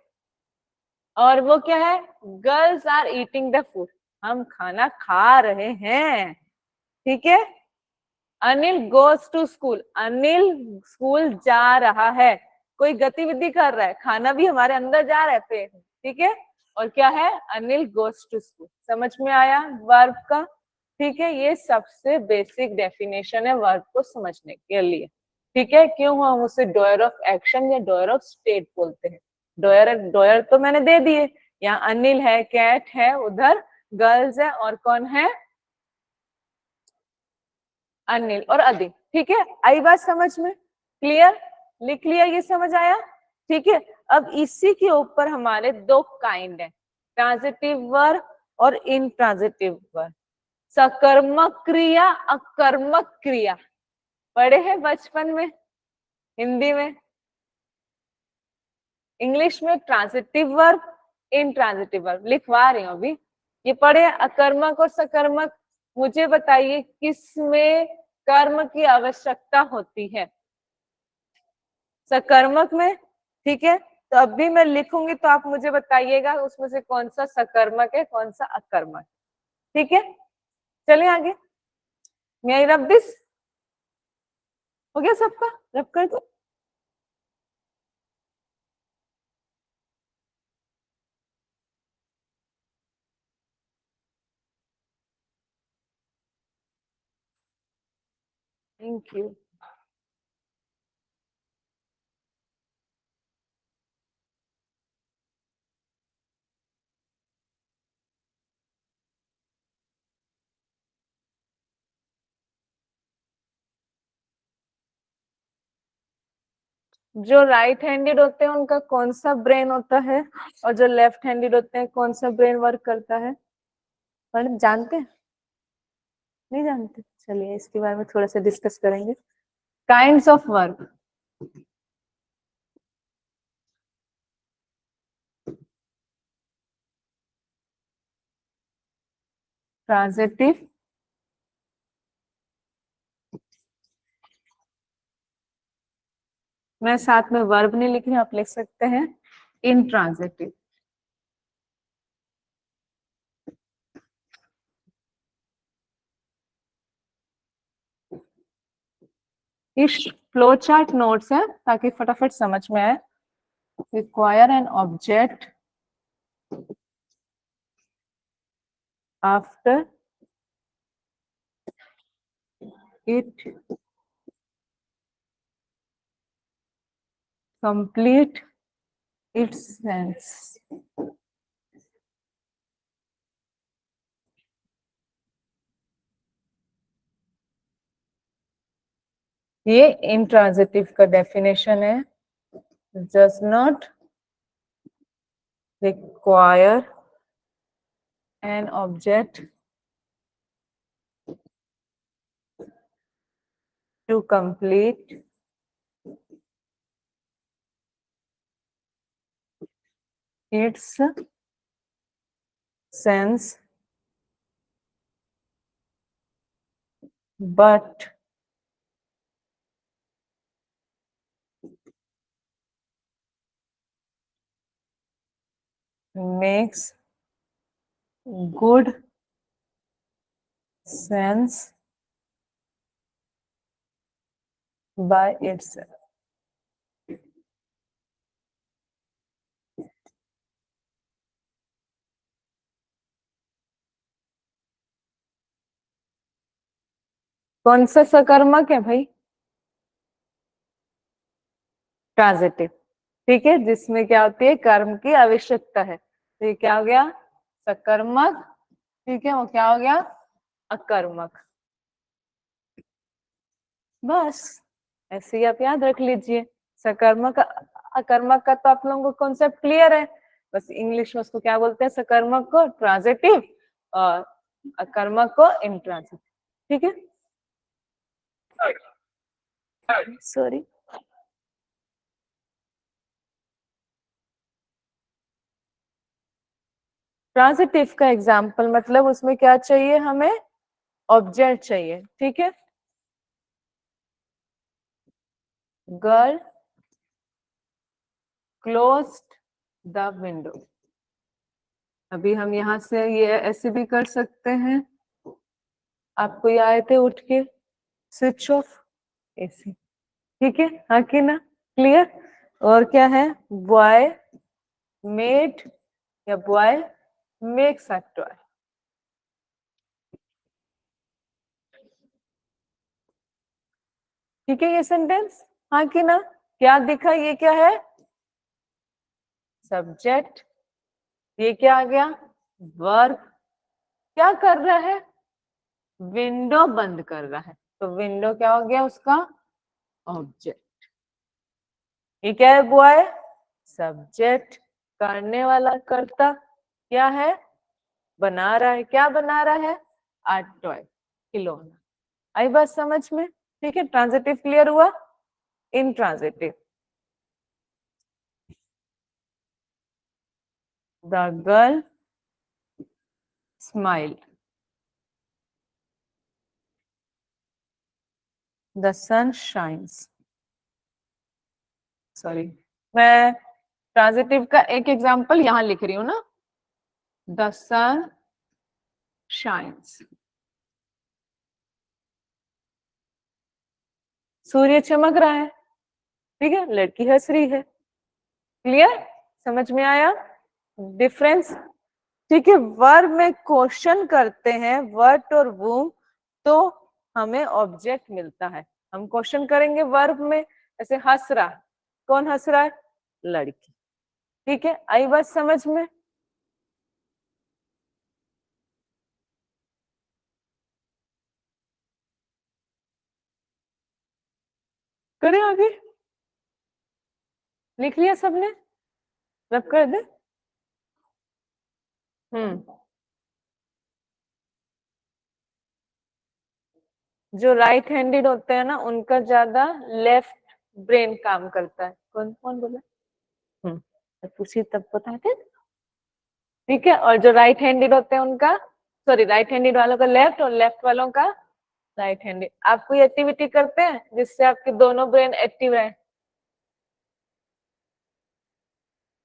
A: और वो क्या है? Girls are eating the food, हम खाना खा रहे हैं, ठीक है। Anil goes to school, Anil school जा रहा है, कोई गतिविधि कर रहा है, खाना भी हमारे अंदर जा रहा है पेट, ठीक है। और क्या है? Anil goes to school. समझ में आया वर्ब का? ठीक है, ये सबसे बेसिक डेफिनेशन है वर्ब को समझने के लिए, ठीक है। क्यों हम उसे डोयर ऑफ एक्शन या डोयर ऑफ स्टेट बोलते हैं? डोयर डोयर तो मैंने दे दिए, यहाँ अनिल है, कैट है, उधर गर्ल्स है, और कौन है? अनिल और अदिति, ठीक है। आई बात समझ में? क्लियर? लिख लिया? ये समझ आया? ठीक है। अब इसी के ऊपर हमारे दो काइंड है, ट्रांजिटिव वर्ब और इनट्रांजिटिव वर्ब। सकर्मक क्रिया, अकर्मक क्रिया, पढ़े हैं बचपन में हिंदी में। इंग्लिश में ट्रांजिटिव वर्ब, इनट्रांजिटिव वर्ब लिखवा रही हूँ अभी। ये पढ़े अकर्मक और सकर्मक। मुझे बताइए किसमें कर्म की आवश्यकता होती है? सकर्मक में, ठीक है। तो अब भी मैं लिखूंगी तो आप मुझे बताइएगा उसमें से कौन सा सकर्मक है, कौन सा अकर्मक, ठीक है। चलिए आगे। मैं आई रब दिस, हो गया सबका? रब कर दो। Thank you. जो राइट हैंडेड होते हैं उनका कौन सा ब्रेन होता है, और जो लेफ्ट हैंडेड होते हैं कौन सा ब्रेन वर्क करता है? मैडम जानते हैं? नहीं जानते? चलिए इसके बारे में थोड़ा सा डिस्कस करेंगे। काइंड्स ऑफ वर्क, ट्रांजिटिव, मैं साथ में वर्ब नहीं लिख रही, आप लिख सकते हैं इनट्रांजिटिव। इस फ्लो चार्ट नोट्स है ताकि फटाफट समझ में आए। Require an object after it complete its sense. ये इंट्रांजिटिव का डेफिनेशन है. Does not require an object to complete its sense, but makes good sense by itself. कौन सा सकर्मक है भाई? ट्रांजिटिव. ठीक है, जिसमें क्या होती है, कर्म की आवश्यकता है. तो ये क्या हो गया? सकर्मक. ठीक है, वो क्या हो गया? अकर्मक. बस ऐसे ही आप याद रख लीजिए. सकर्मक अकर्मक का तो आप लोगों को कॉन्सेप्ट क्लियर है. बस इंग्लिश में उसको क्या बोलते हैं? सकर्मक को ट्रांजिटिव और अकर्मक को इंट्रांजिटिव. ठीक है, सॉरी. ट्रांजिटिव का एग्जाम्पल मतलब उसमें क्या चाहिए हमें? ऑब्जेक्ट चाहिए. ठीक है. Girl closed the window. अभी हम यहाँ से ये ऐसे भी कर सकते हैं. आपको ये आए थे उठ के स्विच ऑफ एसी. ठीक है, हाँ कि ना? क्लियर. और क्या है? बॉय मेड या बॉय मेक्स अ टॉय. ठीक है, ये सेंटेंस. हाँ कि ना? क्या दिखा? ये क्या है? सब्जेक्ट. ये क्या आ गया? वर्ब. क्या कर रहा है? विंडो बंद कर रहा है. तो विंडो क्या हो गया उसका? ऑब्जेक्ट. ये क्या है? बॉय. सब्जेक्ट. करने वाला कर्ता क्या है? बना रहा है. क्या बना रहा है? आर्ट टॉय, खिलौना. आई बात समझ में? ठीक है, ट्रांजिटिव क्लियर हुआ. Intransitive. The girl smile. The sun shines. Sorry, मैं ट्रांजिटिव का एक एग्जांपल यहाँ लिख रही हूँ ना. The sun shines. सूर्य चमक रहा है. ठीक है, लड़की हंस रही है. क्लियर? समझ में आया डिफरेंस? ठीक है, वर्ब में क्वेश्चन करते हैं व्हाट और वूम, तो हमें ऑब्जेक्ट मिलता है. हम क्वेश्चन करेंगे वर्ब में, ऐसे हंस रहा. कौन हंस रहा है? लड़की. ठीक है, आई बात समझ में? करें आगे? लिख लिया सबने? रब कर दे. हम्म. जो राइट हैंडेड होते हैं ना, उनका ज्यादा लेफ्ट ब्रेन काम करता है. कौन कौन बोला? पूछिए तब बताते. ठीक है, और जो राइट हैंडेड होते हैं उनका, सॉरी, राइट हैंडेड वालों का लेफ्ट और लेफ्ट वालों का राइट हैंडेड. आप कोई एक्टिविटी करते हैं जिससे आपके दोनों ब्रेन एक्टिव रहे?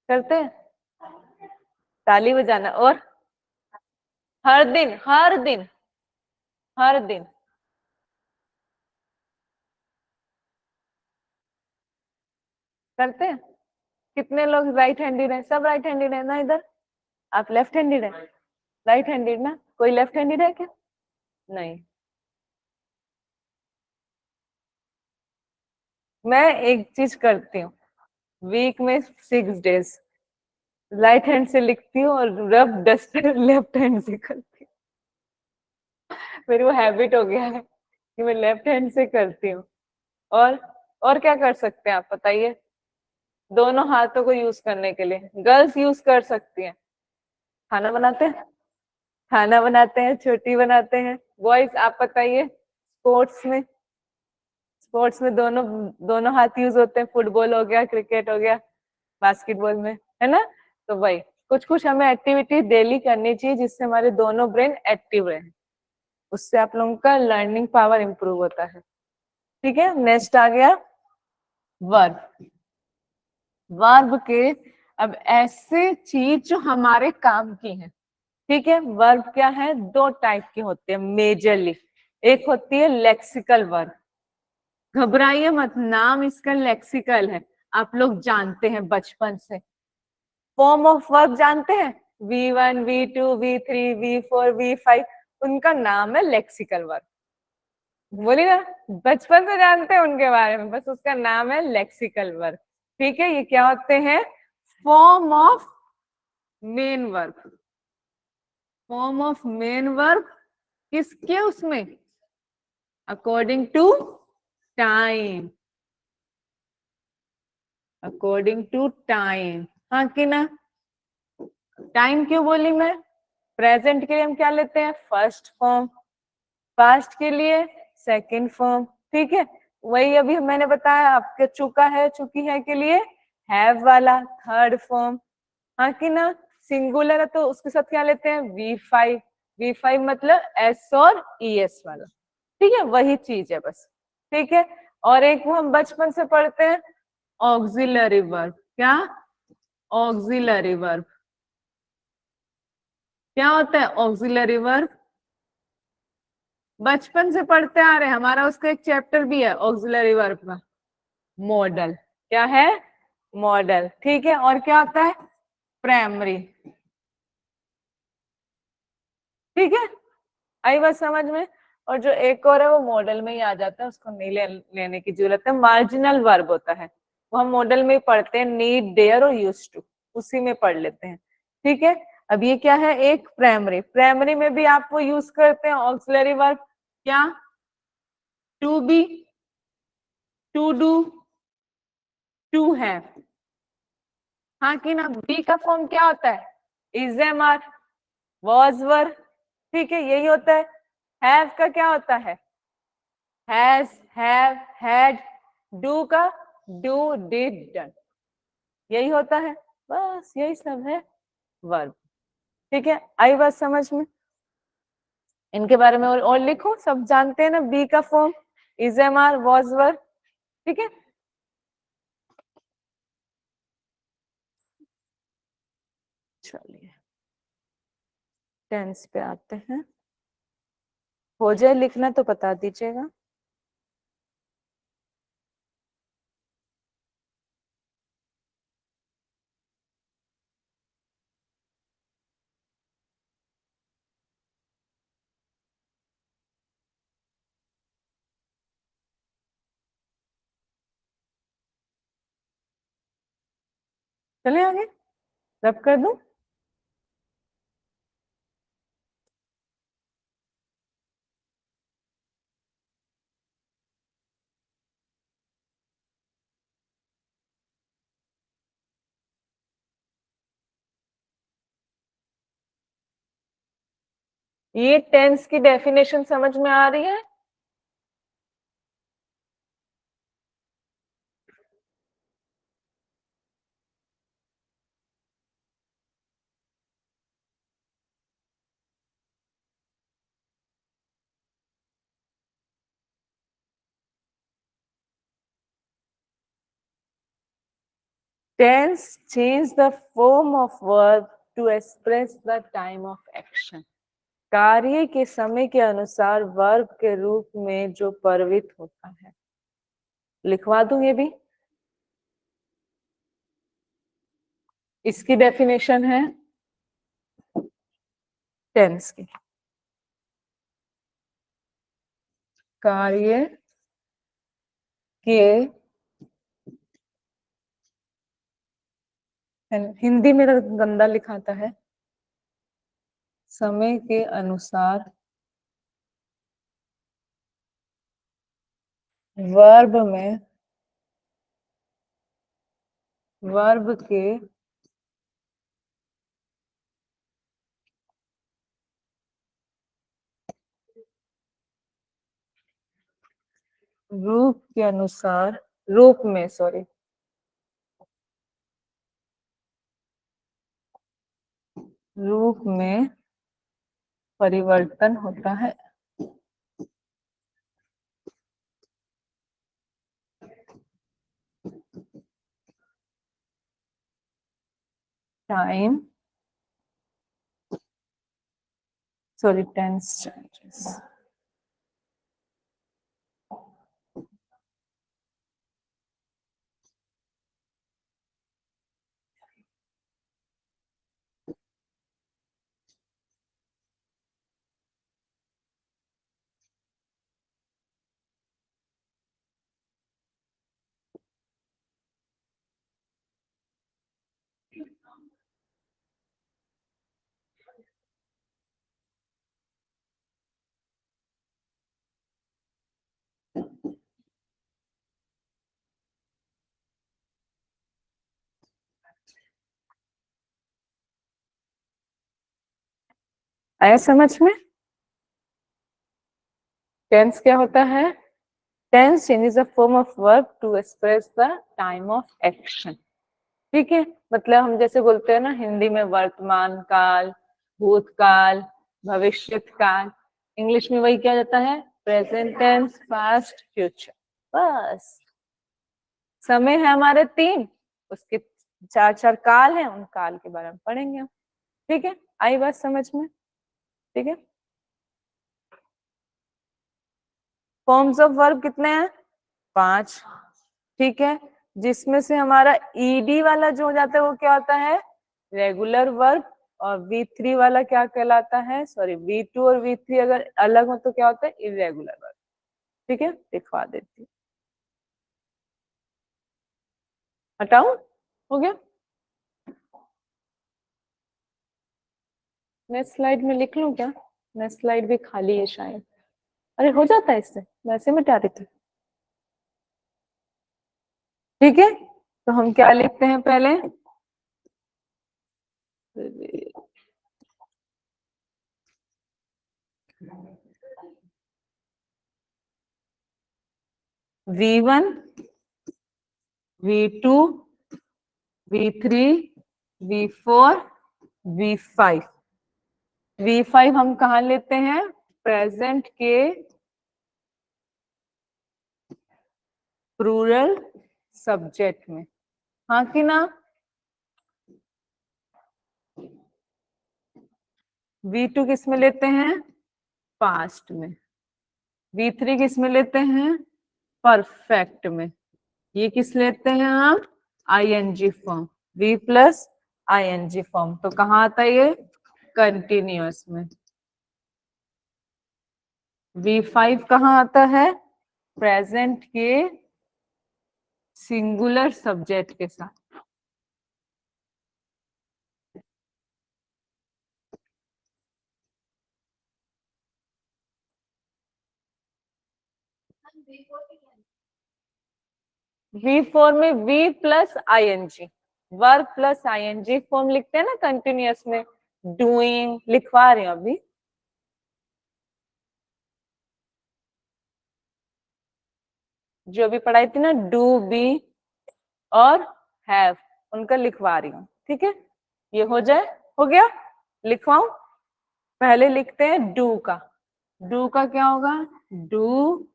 A: करते हैं? ताली बजाना. और हर दिन हर दिन हर दिन करते हैं? कितने लोग राइट हैंडेड हैं? सब राइट हैंडेड है ना इधर? आप लेफ्ट हैंडेड है? राइट हैंडेड ना? कोई लेफ्ट हैंडेड है क्या? नहीं. मैं एक चीज करती हूँ. वीक में 6 days। राइट हैंड से लिखती हूँ और रब डस्टर लेफ्ट हैंड से करती हूँ। मेरी वो हैबिट हो गया है कि मैं लेफ्ट हैंड से करती हूँ। और और क्या कर सकते हैं आप बताइए? दोनों हाथों को यूज करने के लिए गर्ल्स यूज कर सकती हैं। खाना बनाते हैं, खाना बनाते हैं, छोटी बनाते हैं। बॉयज आप बताइए, स्पोर्ट्स में दोनों दोनों हाथ यूज होते हैं। फुटबॉल हो गया, क्रिकेट हो गया, बास्केटबॉल में, है ना? तो वही कुछ कुछ हमें एक्टिविटी डेली करनी चाहिए जिससे हमारे दोनों ब्रेन एक्टिव रहे। उससे आप लोगों का लर्निंग पावर इंप्रूव होता है। ठीक है, नेक्स्ट आ गया वर्ब। वर्ब के अब ऐसे चीज जो हमारे काम की है। ठीक है, वर्ब क्या है? 2 टाइप के होते हैं मेजरली। एक होती है लेक्सिकल वर्ब। घबराइए मत, नाम इसका लेक्सिकल है। आप लोग जानते हैं बचपन से। फॉर्म ऑफ वर्ब जानते हैं, V1 V2 V3 V4 V5, उनका नाम है लेक्सिकल वर्ब। बोली ना, बचपन से जानते हैं उनके बारे में, बस उसका नाम है लेक्सिकल वर्ब। ठीक है, ये क्या होते हैं? Form of main verb. Form of main verb किसके उसमें? According to time. According to time, हाँ कि ना? टाइम क्यों बोली मैं? प्रेजेंट के लिए हम क्या लेते हैं? First form. पास्ट के लिए सेकंड फॉर्म। ठीक है, वही अभी मैंने बताया आपके चुका है, चुकी है के लिए हैव वाला थर्ड फॉर्म। हाँ कि ना? सिंगुलर है तो उसके साथ क्या लेते हैं? V5। V5 मतलब S और ES वाला। ठीक है, वही चीज है बस। ठीक है, और एक वो हम बचपन से पढ़ते हैं, ऑक्सिलरी वर्ब। क्या? Auxiliary verb. क्या होता है ऑक्सिलरी वर्ब? बचपन से पढ़ते आ रहे हैं, हमारा उसका एक चैप्टर भी है ऑक्सिलरी वर्ब का, मॉडल। क्या है? मॉडल। ठीक है, और क्या होता है? प्राइमरी। ठीक है, आई बात समझ में? और जो एक और है वो मॉडल में ही आ जाता है, उसको नहीं लेने की जरूरत है। मार्जिनल वर्ब होता है, वो हम मॉडल में ही पढ़ते हैं, नीड डेयर और यूज टू, उसी में पढ़ लेते हैं। ठीक है, अब ये क्या है? एक प्राइमरी। प्राइमरी में भी आप वो यूज करते हैं ऑक्सिलरी वर्ब। क्या? To be, to do, to have. हाँ कि ना? बी का फॉर्म क्या होता है? Is am are, was were. ठीक है, यही होता है। हैव का क्या होता है? Has, have, had. डू का डू, डिड, डन। यही होता है, बस यही सब है वर्ब। ठीक है, आई बात समझ में? इनके बारे में और लिखो, सब जानते हैं ना? बी का form is am are, was were. ठीक है, चलिए टेंस पे आते हैं। हो जाए लिखना तो बता दीजिएगा। चलिए आगे, रब कर दूं? ये टेंस की डेफिनेशन समझ में आ रही है? Tense change the form of verb to express the time of action. कार्य के समय के अनुसार वर्ब के रूप में जो परिवर्तित होता है। लिखवा दूं ये भी? इसकी डेफिनेशन है टेंस की। कार्य के हिंदी में गंदा लिखाता है। समय के अनुसार वर्ब में वर्ब के रूप के अनुसार रूप में रूप में परिवर्तन होता है। Time tense changes. आया समझ में? टेंस क्या होता है? Tense changes the form of verb to express the time of action. ठीक है, मतलब हम जैसे बोलते हैं ना हिंदी में वर्तमान काल, भूतकाल, भविष्यत काल, इंग्लिश में वही क्या जाता है? Present tense, past, future. बस समय है हमारे 3, उसके 4 काल हैं, उन काल के बारे में पढ़ेंगे हम। ठीक है, आई बात समझ में? ठीक है, फॉर्म्स ऑफ वर्ब कितने हैं? 5। ठीक है, जिसमें से हमारा ईडी वाला जो हो जाता है वो क्या होता है? Regular verb. और V3 वाला क्या कहलाता है? V2 और V3 अगर अलग हो तो क्या होता है? Irregular verb. ठीक है, दिखवा देती हूँ। हटाऊं? हो गया? नेक्स्ट स्लाइड में लिख लूं क्या? नेक्स्ट स्लाइड भी खाली है शायद। अरे हो जाता है इससे, वैसे मिटा देती हूँ। ठीक है, तो हम क्या लिखते हैं पहले? V1, V2, V3, V4, V5। V5 हम कहा लेते हैं? प्रेजेंट के प्लूरल सब्जेक्ट में। हाँ कि ना? V2 किस में लेते हैं? पास्ट में। V3 किस में लेते हैं? परफेक्ट में। ये किस लेते हैं हम? ING form. V plus ING form. तो कहाँ आता है ये? कंटिन्यूअस में। V5 कहाँ आता है? प्रेजेंट के सिंगुलर सब्जेक्ट के साथ। V4 में V plus ING, verb plus ING form लिखते हैं ना कंटिन्यूअस में। डूइंग लिखवा रही हूँ अभी। जो अभी पढ़ाई थी ना, डू, बी और हैव, उनका लिखवा रही हूँ। ठीक है, ये हो जाए। हो गया? लिखवाऊं? पहले लिखते हैं डू का। डू का क्या होगा? Do,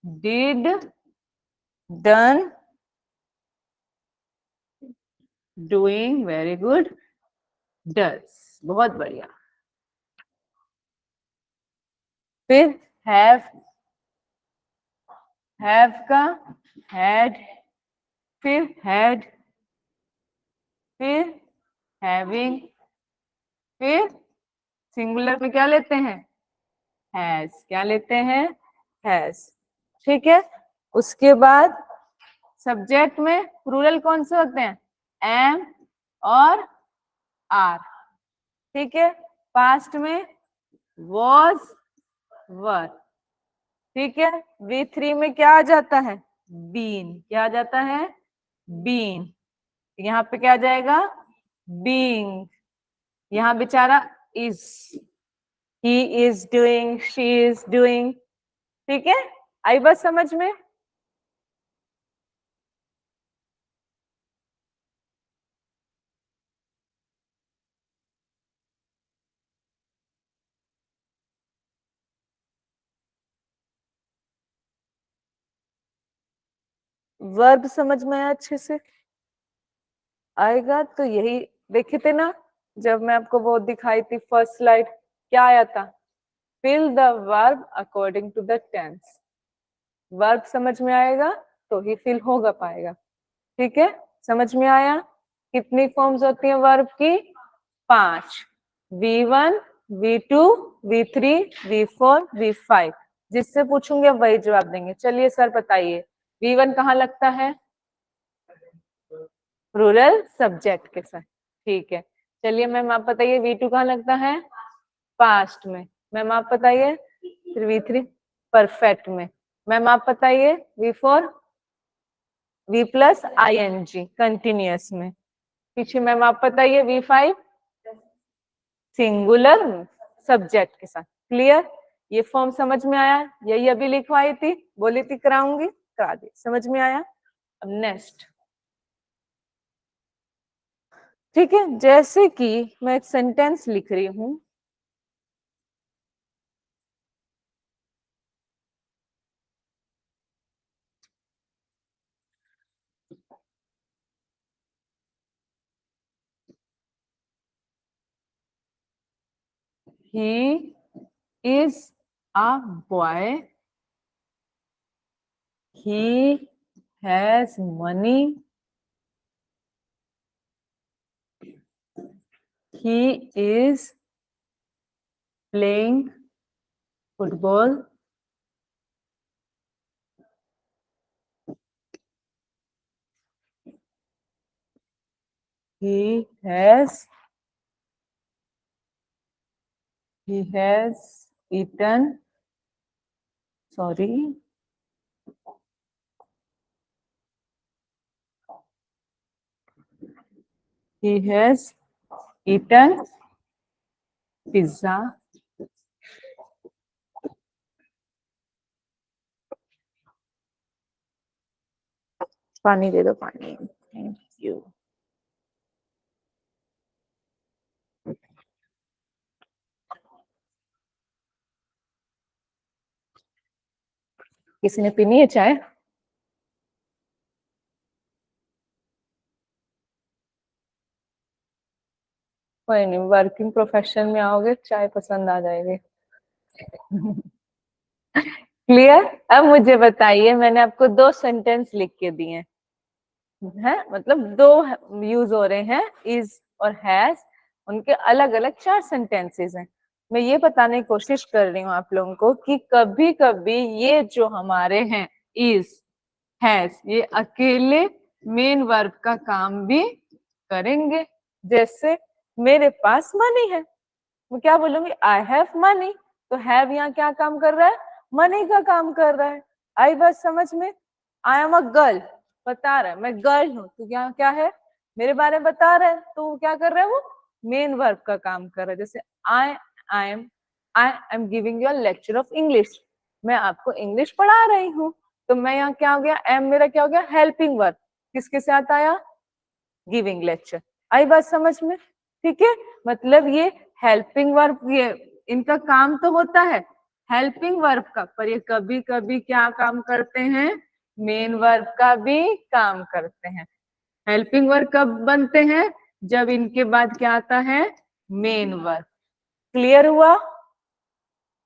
A: did, done, doing, very good, does, बहुत बढ़िया। फिर हैव का हैड, फिर हैड, फिर हैविंग, फिर सिंगुलर में क्या लेते हैं? हैज। क्या लेते हैं? हैज। ठीक है, उसके बाद सब्जेक्ट में प्लूरल कौन से होते हैं? एम और आर, ठीक है। पास्ट में वॉज, वर, ठीक है। V3 में क्या आ जाता है, बीन, क्या आ जाता है, बीन। यहाँ पे क्या आ जाएगा, बीइंग। यहाँ बेचारा is, he is doing, she is doing, ठीक है। आई बात समझ में? वर्ब समझ में आया अच्छे से? आएगा तो यही देखे थे ना, जब मैं आपको वो दिखाई थी फर्स्ट स्लाइड, क्या आया था, fill the verb according to the tense. Verb समझ में आएगा तो ही फिल होगा पाएगा, ठीक है। समझ में आया? कितनी फॉर्म्स होती हैं वर्ब की, 5। V1, V2, V3, V4, V5। जिससे पूछूंगे वही जवाब देंगे। चलिए सर बताइए, V1 कहाँ लगता है, रूरल सब्जेक्ट के साथ, ठीक है। चलिए मैम आप बताइए, V2 कहाँ लगता है, पास्ट में। मैम आप बताइए, फिर V3 परफेक्ट में। मैम आप बताइए, V4 V plus ING continuous में। पीछे मैम आप बताइए, V5 सिंगुलर सब्जेक्ट के साथ। क्लियर? ये फॉर्म समझ में आया? यही अभी लिखवाई थी, बोली थी कराऊंगी, करा दी। समझ में आया? अब नेक्स्ट, ठीक है। जैसे कि मैं एक सेंटेंस लिख रही हूं, he is a boy, he has money, he is playing football, he has eaten, sorry, he has eaten pizza, पानी दे दो, पानी, थैंक यू। किसी ने पीनी है चाय? कोई नहीं, वर्किंग प्रोफेशन में आओगे चाय पसंद आ जाएगी। क्लियर? अब मुझे बताइए, मैंने आपको 2 सेंटेंस लिख के दिए हैं, मतलब 2 यूज हो रहे हैं, इज और हैज, उनके अलग अलग 4 सेंटेंसेस हैं। मैं ये बताने की कोशिश कर रही हूँ आप लोगों को कि कभी कभी ये जो हमारे हैं इज, हैज, ये अकेले मेन वर्ब का काम भी करेंगे। जैसे मेरे पास मनी है, मैं क्या बोलूंगी, आई हैव मनी। तो हैव यहाँ क्या काम कर रहा है, मनी का काम कर रहा है। आई बात समझ में? आई एम अ गर्ल, बता रहा है मैं गर्ल हूँ, तो क्या क्या है, मेरे बारे में बता रहा है, तो क्या कर रहा है वो, मेन वर्ब का काम कर रहा है। जैसे I am giving you a lecture of English, मैं आपको इंग्लिश पढ़ा रही हूँ। तो मैं यहाँ क्या हो गया, एम मेरा क्या हो गया, हेल्पिंग वर्ब, किसके साथ आया, गिविंग लेक्चर। आई बात समझ में? ठीक है, मतलब ये हेल्पिंग वर्ब, ये इनका काम तो होता है हेल्पिंग वर्ब का, पर ये कभी कभी क्या काम करते हैं, मेन वर्ब का भी काम करते हैं। हेल्पिंग वर्ब कब बनते हैं, जब इनके बाद क्या आता है, मेन वर्ब। क्लियर हुआ?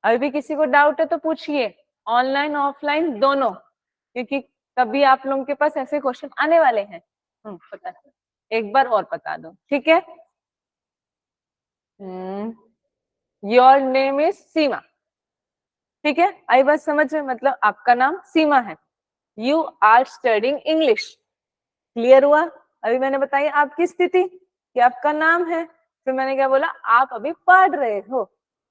A: अभी भी किसी को डाउट है तो पूछिए, ऑनलाइन ऑफलाइन दोनों, क्योंकि कभी आप लोगों के पास ऐसे क्वेश्चन आने वाले हैं। पता एक बार और बता दो, ठीक है। योर नेम इज सीमा, ठीक है। आई बात समझ में, मतलब आपका नाम सीमा है। You are studying English. Clear हुआ? अभी मैंने बताई आपकी स्थिति कि आपका नाम है, फिर मैंने क्या बोला, आप अभी पढ़ रहे हो,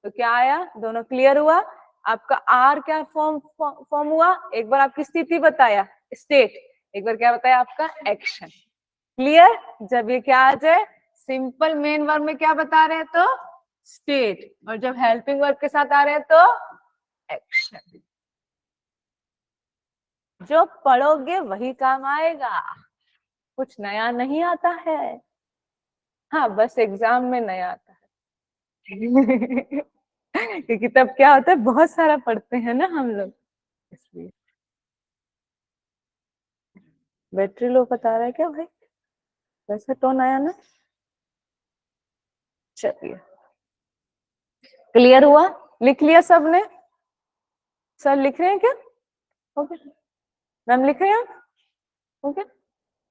A: तो क्या आया, दोनों क्लियर हुआ। आपका आर क्या फॉर्म हुआ, एक बार आपकी स्थिति बताया स्टेट, एक बार क्या बताया आपका एक्शन। क्लियर। जब ये क्या आ जाए, सिंपल मेन वर्ब में क्या बता रहे हैं तो स्टेट, और जब हेल्पिंग वर्ब के साथ आ रहे हैं तो एक्शन। जो पढ़ोगे वही काम आएगा, कुछ नया नहीं आता है। हाँ, बस एग्जाम में नया आता है क्योंकि तब क्या होता है, बहुत सारा पढ़ते हैं ना हम लोग, इसलिए। बैटरी लो बता रहा है क्या भाई, वैसे टोन आया ना। चलिए, क्लियर हुआ, लिख लिया सबने, सब लिख रहे हैं क्या? ओके, मैम लिख रहे हैं? ओके,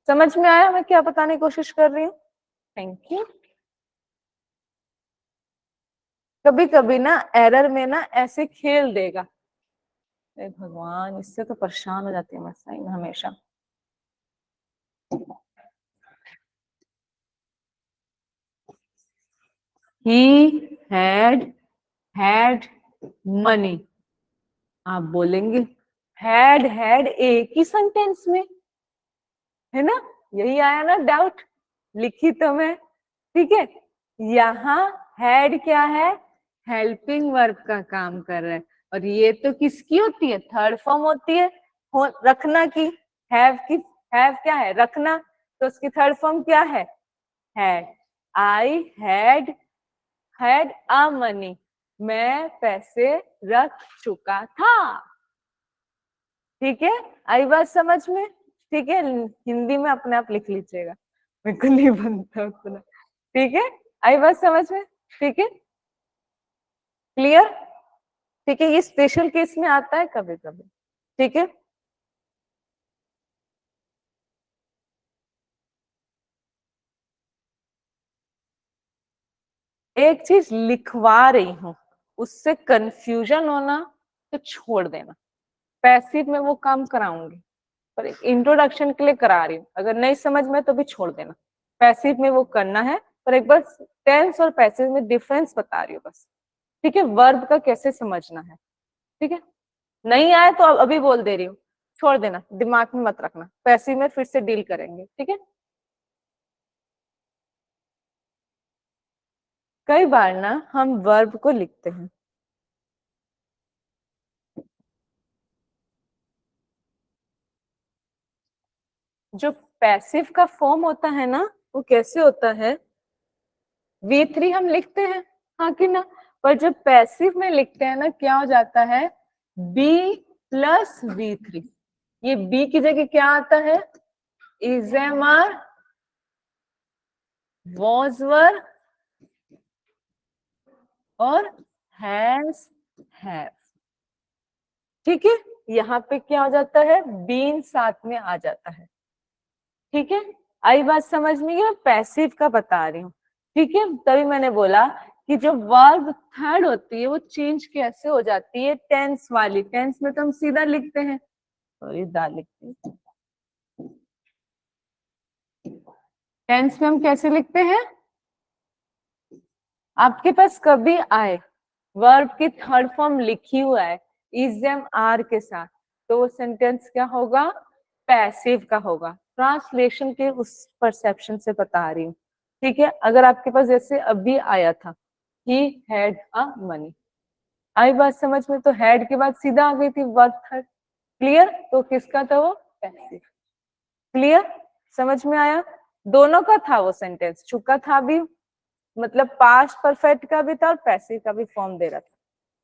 A: समझ में आया मैं क्या बताने की कोशिश कर रही हूँ? Thank you. कभी कभी ना एरर में ना ऐसे खेल देगा, अरे भगवान, इससे तो परेशान हो जाती है मैं सही में हमेशा। ही हैड मनी, आप बोलेंगे हैड एक ही सेंटेंस में, है ना, यही आया ना डाउट, लिखी तो मैं, ठीक है। यहाँ हैड क्या है, हेल्पिंग वर्ब का काम कर रहा है, और ये तो किसकी होती है, थर्ड फॉर्म होती है, रखना की, हैव की, हैव क्या है, रखना, तो उसकी थर्ड फॉर्म क्या है, had. I had a money, मैं पैसे रख चुका था। ठीक है, आई बात समझ में? ठीक है, हिंदी में अपने आप लिख लीजिएगा, मेरे को नहीं बनता उतना। ठीक है, आई बात समझ में? ठीक है, क्लियर। ठीक है, ये स्पेशल केस में आता है कभी कभी। ठीक है, एक चीज लिखवा रही हूं, उससे कंफ्यूजन होना तो छोड़ देना, पैसिव में वो काम कराऊंगी, पर एक इंट्रोडक्शन के लिए करा रही हूँ, अगर नहीं समझ में तो भी छोड़ देना, पैसिव में वो करना है, पर एक बार टेंस और पैसिव में डिफरेंस बता रही हूँ बस। ठीक है, वर्ब का कैसे समझना है। ठीक है, नहीं आए तो अब अभी बोल दे रही हूँ, छोड़ देना, दिमाग में मत रखना, पैसिव में फिर से डील करेंगे। ठीक है, कई बार ना हम वर्ब को लिखते हैं, जो पैसिव का फॉर्म होता है ना, वो कैसे होता है, V3 हम लिखते हैं, हाँ कि ना, पर जब पैसिव में लिखते हैं ना, क्या हो जाता है, B+V3, ये B की जगह क्या आता है, is am are, was were, और हैज हैव। ठीक है, यहाँ पे क्या हो जाता है, बीन साथ में आ जाता है। ठीक है, आई बात समझ में, मैं पैसिव का बता रही हूँ। ठीक है, तभी मैंने बोला कि जो वर्ब थर्ड होती है वो चेंज कैसे हो जाती है, टेंस वाली, टेंस में तो हम सीधा लिखते हैं, सॉरी दाल लिखते हैं, टेंस में हम कैसे लिखते हैं, आपके पास कभी आए वर्ब की थर्ड फॉर्म लिखी हुआ है इज एम आर के साथ, तो वो सेंटेंस क्या होगा, पैसिव का होगा, ट्रांसलेशन के उस परसेप्शन से बता रही हूँ। ठीक है, अगर आपके पास जैसे अभी आया था, ही हैड अ मनी, आई बात समझ में, तो हैड के बाद सीधा आ गई थी वर्ब थर्ड, क्लियर, तो किसका था वो, पैसिव। क्लियर, समझ में आया, दोनों का था वो सेंटेंस, चुका था भी, मतलब पास्ट परफेक्ट का भी था और पैसिव का भी फॉर्म दे रहा था।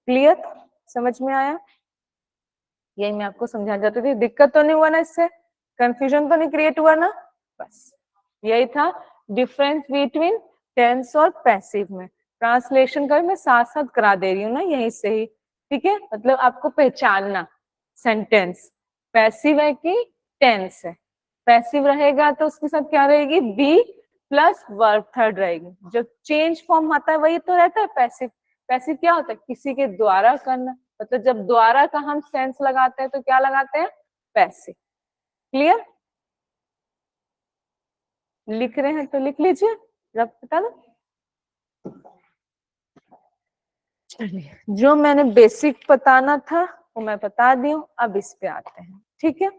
A: क्लियर, समझ में आया, यही मैं आपको समझाना चाहती थी, दिक्कत तो नहीं हुआ ना, इससे कंफ्यूजन तो नहीं क्रिएट हुआ ना, बस यही था डिफरेंस बिटवीन टेंस और पैसिव में, ट्रांसलेशन का भी मैं साथ साथ करा दे रही हूँ ना यहीं से ही। ठीक है, मतलब आपको पहचानना, सेंटेंस पैसिव है कि टेंस है, पैसिव रहेगा तो उसके साथ क्या रहेगी, B+वर्ब थर्ड रहेगी, जो चेंज फॉर्म आता है वही तो रहता है पैसिव। पैसिव क्या होता है, किसी के द्वारा करना, मतलब जब द्वारा का हम सेंस लगाते हैं तो क्या लगाते हैं, पैसिव। क्लियर, लिख रहे हैं तो लिख लीजिए, जरा बता दो। चलिए, जो मैंने बेसिक बताना था वो मैं बता दी हूँ, अब इस पे आते हैं, ठीक है।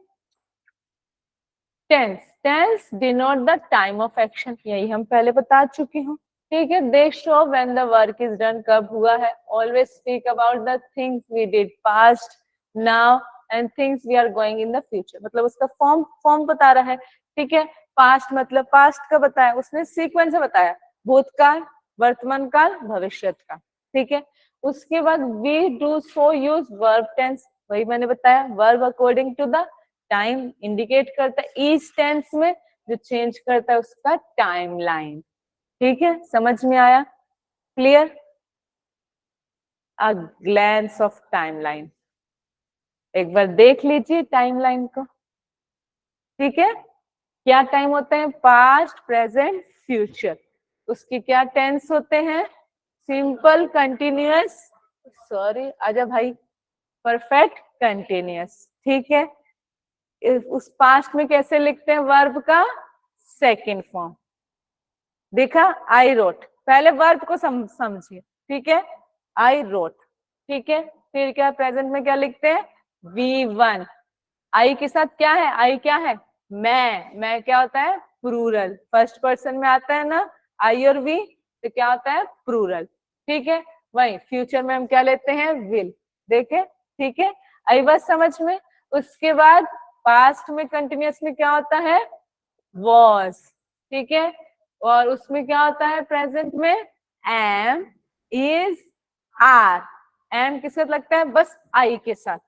A: Tense denote the time of action, यही हम पहले बता चुकी हूँ, ठीक है। They show when the work is done, कब हुआ है। Always speak about the things we did past, now and things we are going in the future, मतलब उसका फॉर्म बता रहा है, ठीक है। पास्ट मतलब पास्ट का बताया, उसने सीक्वेंस से बताया, भूतकाल, वर्तमान काल, भविष्य का, ठीक है। उसके बाद we do so use verb tense, वही मैंने बताया, verb according to the time indicate करता है, ईच टेंस में जो चेंज करता है उसका टाइम लाइन, ठीक है। समझ में आया? Clear? A glance of timeline, एक बार देख लीजिए टाइमलाइन को, ठीक है। क्या टाइम होते हैं? Past, present, future. उसकी क्या टेंस होते हैं? सिंपल, कंटिन्यूअस, सॉरी आजा भाई, परफेक्ट, कंटिन्यूअस, ठीक है। उस पास्ट में कैसे लिखते हैं वर्ब का सेकंड फॉर्म? देखा, आई रोट, पहले वर्ब को समझिए, ठीक है। आई रोट, ठीक है। फिर क्या प्रेजेंट में क्या लिखते हैं? V1। आई के साथ क्या है? आई क्या है? मैं क्या होता है? प्लूरल, फर्स्ट पर्सन में आता है ना आई और वी, तो क्या होता है? प्लूरल, ठीक है। वही फ्यूचर में हम क्या लेते हैं? विल, देखे, ठीक है। आई बात समझ में? उसके बाद पास्ट में कंटिन्यूअस में क्या होता है? वॉज, ठीक है। और उसमें क्या होता है प्रेजेंट में? M, is, are. एम किसके साथ लगता है? बस आई के साथ,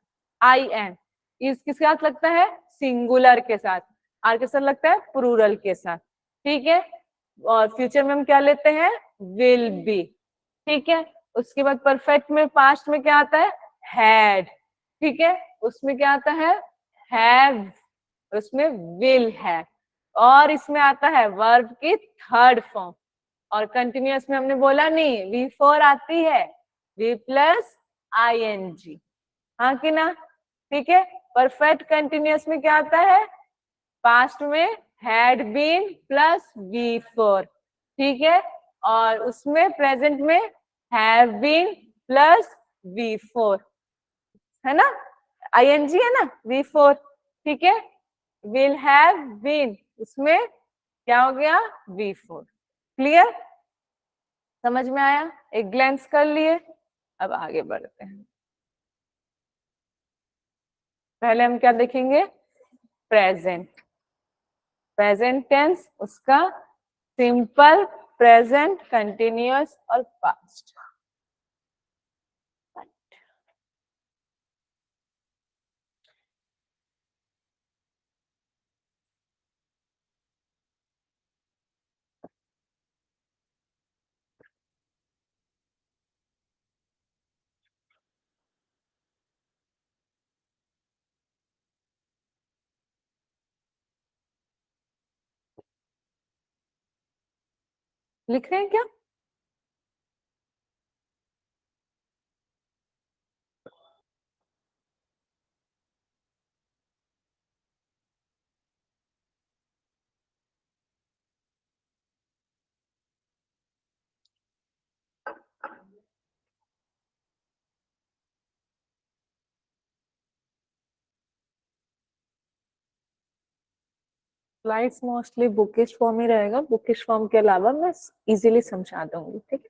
A: आई एम। इज किसके साथ लगता है? सिंगुलर के साथ। आर के साथ लगता है? प्लूरल के साथ, ठीक है। और फ्यूचर में हम क्या लेते हैं? विल बी, ठीक है। उसके बाद परफेक्ट में पास्ट में क्या आता है? हैड, ठीक है। उसमें क्या आता है? हैव, उसमें विल है। और इसमें आता है वर्ब की थर्ड फॉर्म। और कंटिन्यूअस में हमने बोला नहीं, V4 आती है, V प्लस ING, हाँ कि ना, ठीक है। परफेक्ट कंटिन्यूअस में क्या आता है? पास्ट में हैड बीन प्लस V4, ठीक है। और उसमें प्रेजेंट में हैव बीन प्लस V4, है ना, ING है ना, V4, ठीक है। विल हैव बीन, उसमें क्या हो गया? V4। क्लियर? समझ में आया? एक ग्लैंस कर लिए, अब आगे बढ़ते हैं। पहले हम क्या देखेंगे? प्रेजेंट, प्रेजेंट टेंस, उसका सिंपल, प्रेजेंट, कंटिन्यूअस और पास्ट। लिख रहे हैं क्या? स्लाइड्स मोस्टली बुकिश फॉर्म ही रहेगा, बुकिश फॉर्म के अलावा मैं इजीली समझा दूंगी, ठीक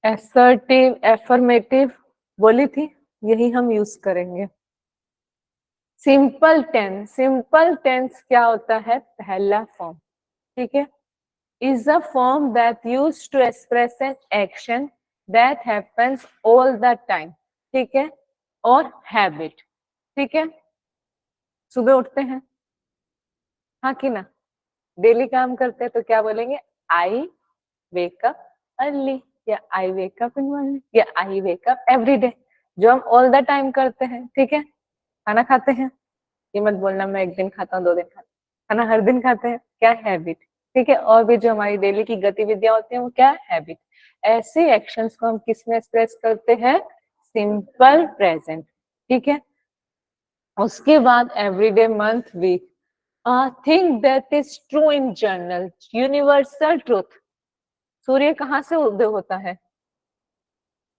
A: है। एसर्टिव, एफर्मेटिव बोली थी, यही हम यूज करेंगे। सिंपल टेंस, सिंपल टेंस क्या होता है? पहला फॉर्म, ठीक है, is a form that used to express an action that happens all the time, ठीक है, और हैबिट, ठीक है। सुबह उठते हैं, हाँ कि ना, डेली काम करते हैं, तो क्या बोलेंगे? आई वेक अप अर्ली, या आई वेक अप इन मॉर्निंग, या आई वेक अप एवरी डे, जो हम ऑल द टाइम करते हैं, ठीक है। खाना खाते हैं, ये मत बोलना मैं एक दिन खाता हूँ, 2 दिन खाता हूँ, खाना हर दिन खाते हैं, क्या? हैबिट, ठीक है। और भी जो हमारी डेली की गतिविधियां होती हैं वो क्या? हैबिट। ऐसे एक्शंस को हम किस में एक्सप्रेस करते हैं? Simple present. ठीक है, उसके बाद everyday, month, week. Thing that is true in general, universal truth. सूर्य कहाँ से उदय होता है?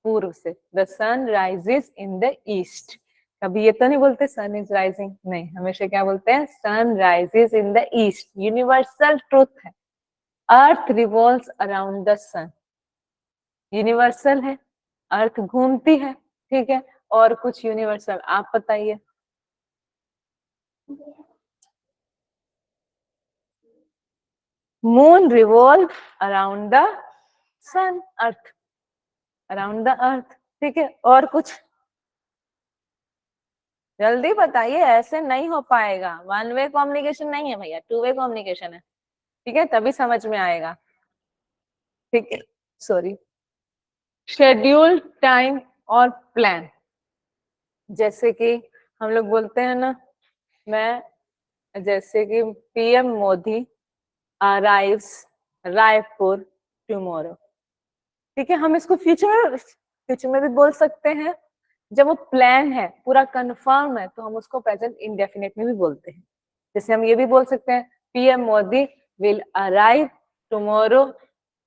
A: पूर्व से। The sun rises in the east. कभी ये तो नहीं बोलते सन इज राइजिंग, नहीं, हमेशा क्या बोलते हैं? Sun rises in the east. Universal truth है। Earth revolves around the sun, universal है। अर्थ घूमती है, ठीक है। और कुछ यूनिवर्सल आप बताइए। Moon revolve around the sun, earth, around the earth, ठीक है। और कुछ जल्दी बताइए, ऐसे नहीं हो पाएगा। वन वे कम्युनिकेशन नहीं है भैया, टू वे कम्युनिकेशन है, ठीक है, तभी समझ में आएगा। ठीक है, सॉरी। शेड्यूल, टाइम और प्लान। जैसे कि हम लोग बोलते हैं ना, मैं जैसे कि PM Modi arrives Raipur tomorrow. ठीक है, हम इसको फ्यूचर में भी बोल सकते हैं। जब वो प्लान है, पूरा कंफर्म है, तो हम उसको प्रेजेंट इंडेफिनिट में भी बोलते हैं। जैसे हम ये भी बोल सकते हैं PM Modi will arrive tomorrow.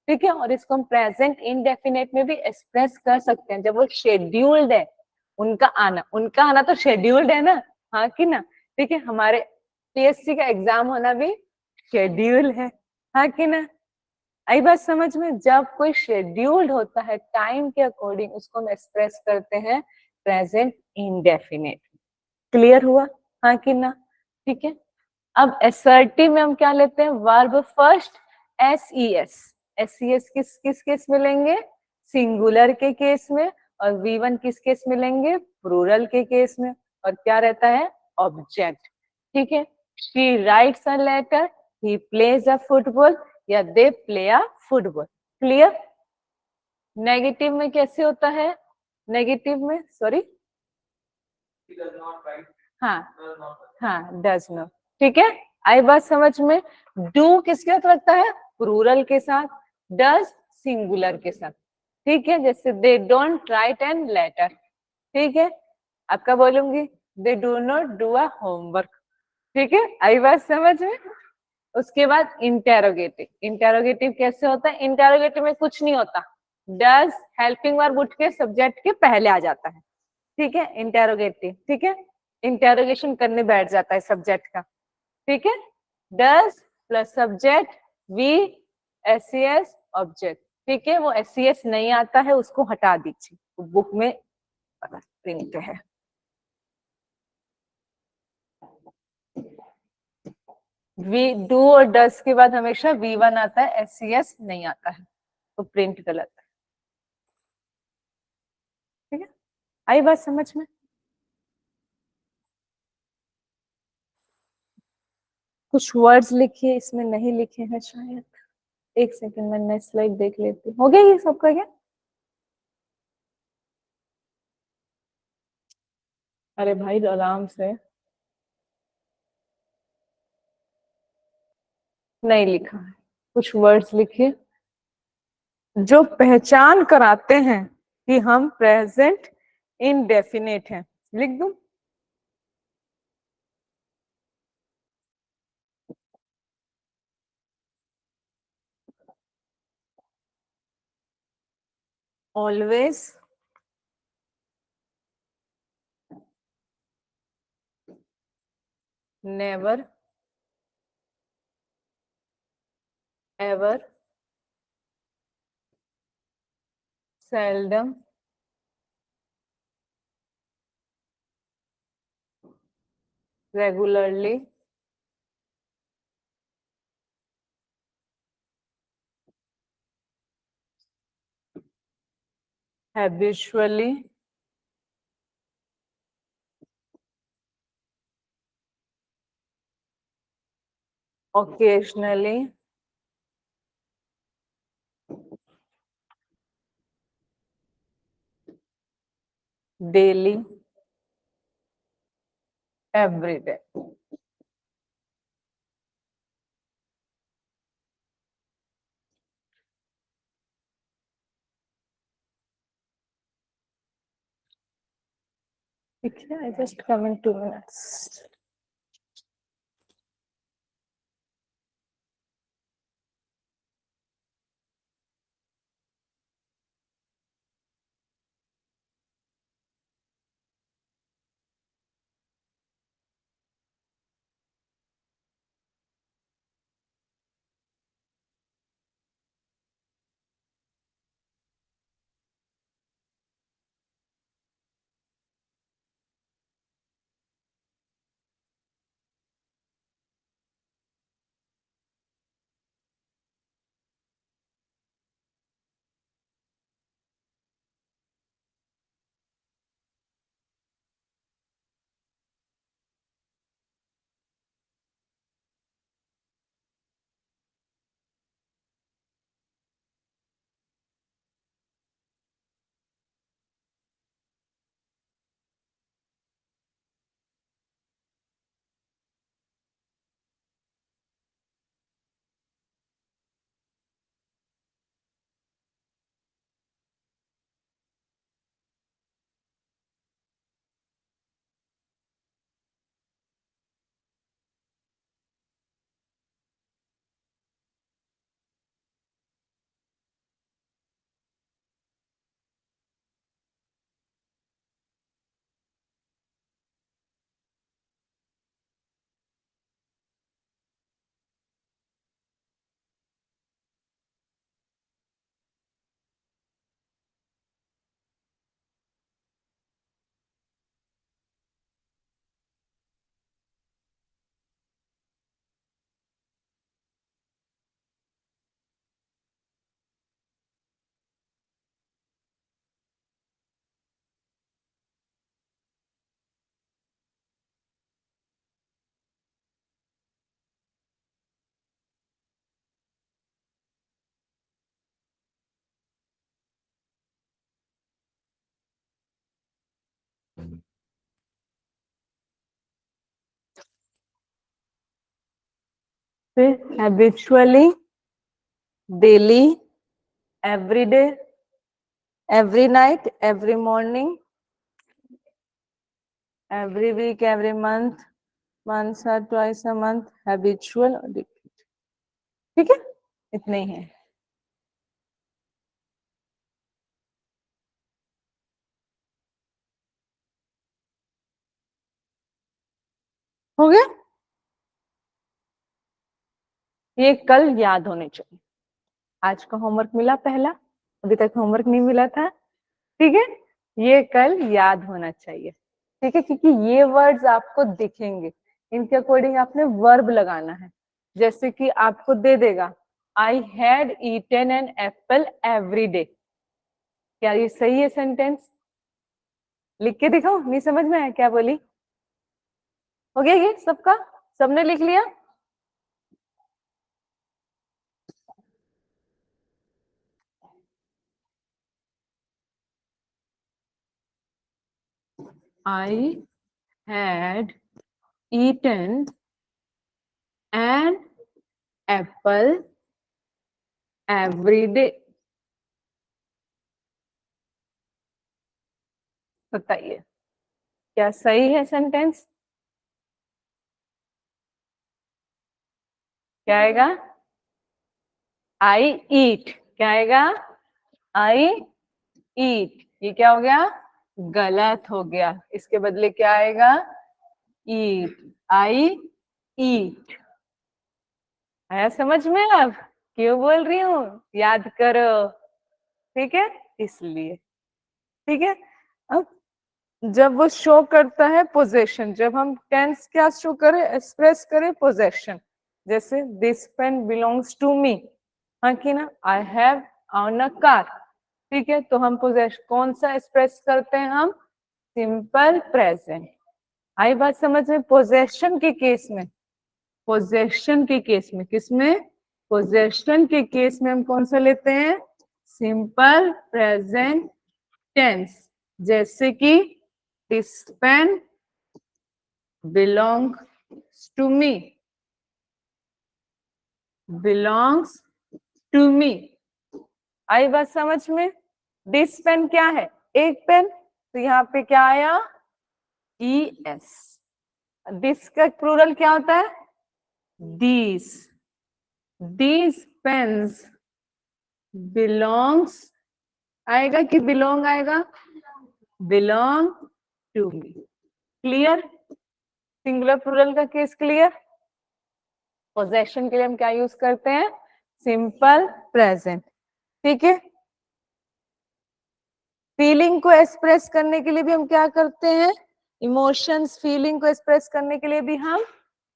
A: ठीक है, और इसको हम प्रेजेंट इंडेफिनिट में भी एक्सप्रेस कर सकते हैं। जब वो शेड्यूल्ड है, उनका आना तो शेड्यूल्ड है ना, हाँ कि ना? ठीक है, हमारे पीएससी का एग्जाम होना भी शेड्यूल है, हाँ कि ना? आई बात समझ में? जब कोई शेड्यूल्ड होता है टाइम के अकॉर्डिंग, उसको हम एक्सप्रेस करते हैं प्रेजेंट इंडेफिनिट। क्लियर हुआ, हाँ कि ना? ठीक है, अब असर्टिव में हम क्या लेते हैं? Verb first, S E S. S E S किस किस केस में लेंगे? सिंगुलर के केस में। और वी वन किस केस में लेंगे? प्लूरल के केस में। और क्या रहता है? ऑब्जेक्ट। ठीक है, she writes a letter, he plays a football, या they play a football. Clear? Negative में कैसे होता है? नेगेटिव में, सॉरी, हाँ, हाँ, डज नॉट। ठीक है, आई बात समझ में? डू किसके साथ लगता है? प्लूरल के साथ। डज सिंगुलर के साथ। ठीक है, जैसे they don't write an letter. ठीक है, आपका बोलूंगी they do not do a homework. ठीक है, आई बात समझ में? उसके बाद इंटेरोगेटिव। इंटेरोगेटिव कैसे होता है? इंटेरोगेटिव में कुछ नहीं होता, डज हेल्पिंग वर्ब उठ के सब्जेक्ट के पहले आ जाता है। ठीक है, इंटेरोगेटिव। ठीक है, इंटेरोगेशन करने बैठ जाता है सब्जेक्ट का। ठीक है, does plus subject, V, S C S, object. ठीक है, वो एस सी एस नहीं आता है, उसको हटा दीजिए, बुक में प्रिंट है। वी, डू और डस के बाद हमेशा वी वन आता है, एस सी एस नहीं आता है, तो प्रिंट गलत है। ठीक है, आई बात समझ में? कुछ वर्ड्स लिखिए, इसमें नहीं लिखे हैं शायद। एक सेकंड में नेक्स्ट स्लाइड देख लेती हूँ। हो गया ये सबका क्या? अरे भाई आराम से। नहीं लिखा है, कुछ वर्ड्स लिखिए जो पहचान कराते हैं कि हम प्रेजेंट इनडेफिनेट हैं। लिख दूं? Always, never, ever, seldom, regularly, habitually, occasionally, daily, every day। ठीक है, I just come in 2 minutes. फिर habitually, daily, every day, every night, every morning, every week, every month, once or twice a month, habitual और repeat. ठीक है, इतने ही है. हो गया. ये कल याद होने चाहिए. आज का होमवर्क मिला पहला, अभी तक होमवर्क नहीं मिला था. ठीक है, ये कल याद होना चाहिए. ठीक है, क्योंकि ये वर्ड्स आपको दिखेंगे, इनके अकॉर्डिंग आपने वर्ब लगाना है. जैसे कि आपको दे देगा, I had eaten an apple every day. क्या ये सही है सेंटेंस? लिख के दिखाओ, नहीं समझ में आया क्या बोली? हो गया ये सबका? सबने लिख लिया? I had eaten an apple every day. बताइए, क्या सही है सेंटेंस? क्या आएगा? आई ईट. क्या आएगा? आई ईट. ये क्या हो गया? गलत हो गया. इसके बदले क्या आएगा? ईट. आई ईट. आया समझ में? अब क्यों बोल रही हूँ? याद करो. ठीक है, इसलिए. ठीक है, अब जब वो शो करता है पोजेशन, जब हम टेंस क्या शो करें, एक्सप्रेस करें पोजेशन. जैसे this pen belongs to me. हाँ कि ना? I have on a car. ठीक है, तो हम पोजेशन कौन सा एक्सप्रेस करते हैं? हम सिंपल प्रेजेंट. आई बात समझ में? पोजेशन के केस में, पोजेशन के केस में, किसमें? पोजेशन के केस में हम कौन सा लेते हैं? Simple present tense. जैसे कि this pen belongs to me. Belongs to me. आई बात समझ में? दिस पेन क्या है? एक पेन. तो यहाँ पे क्या आया? E S. दिस का प्लूरल क्या होता है? दीज। दीज पेन्स बिलोंग्स आएगा कि बिलोंग आएगा? Belong to me. Clear? Singular plural का केस क्लियर? पोजेशन के लिए हम क्या यूज करते हैं? Simple present. ठीक है। फीलिंग को एक्सप्रेस करने के लिए भी हम क्या करते हैं? इमोशंस, फीलिंग को एक्सप्रेस करने के लिए भी हम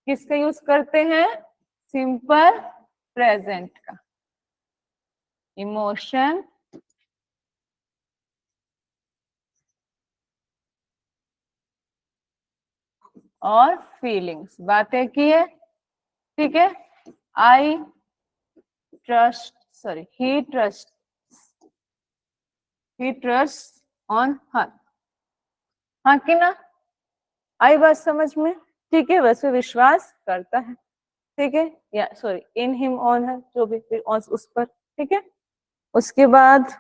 A: किसका यूज करते हैं? सिंपल प्रेजेंट का। इमोशन और फीलिंग्स, बातें की है। ठीक है। I trust, sorry, he trust on her. हाँ कि ना? आई बात समझ में? ठीक है, वैसे विश्वास करता है। ठीक है, या सॉरी, इन हिम, ऑन है, जो भी उस पर। ठीक है। उसके बाद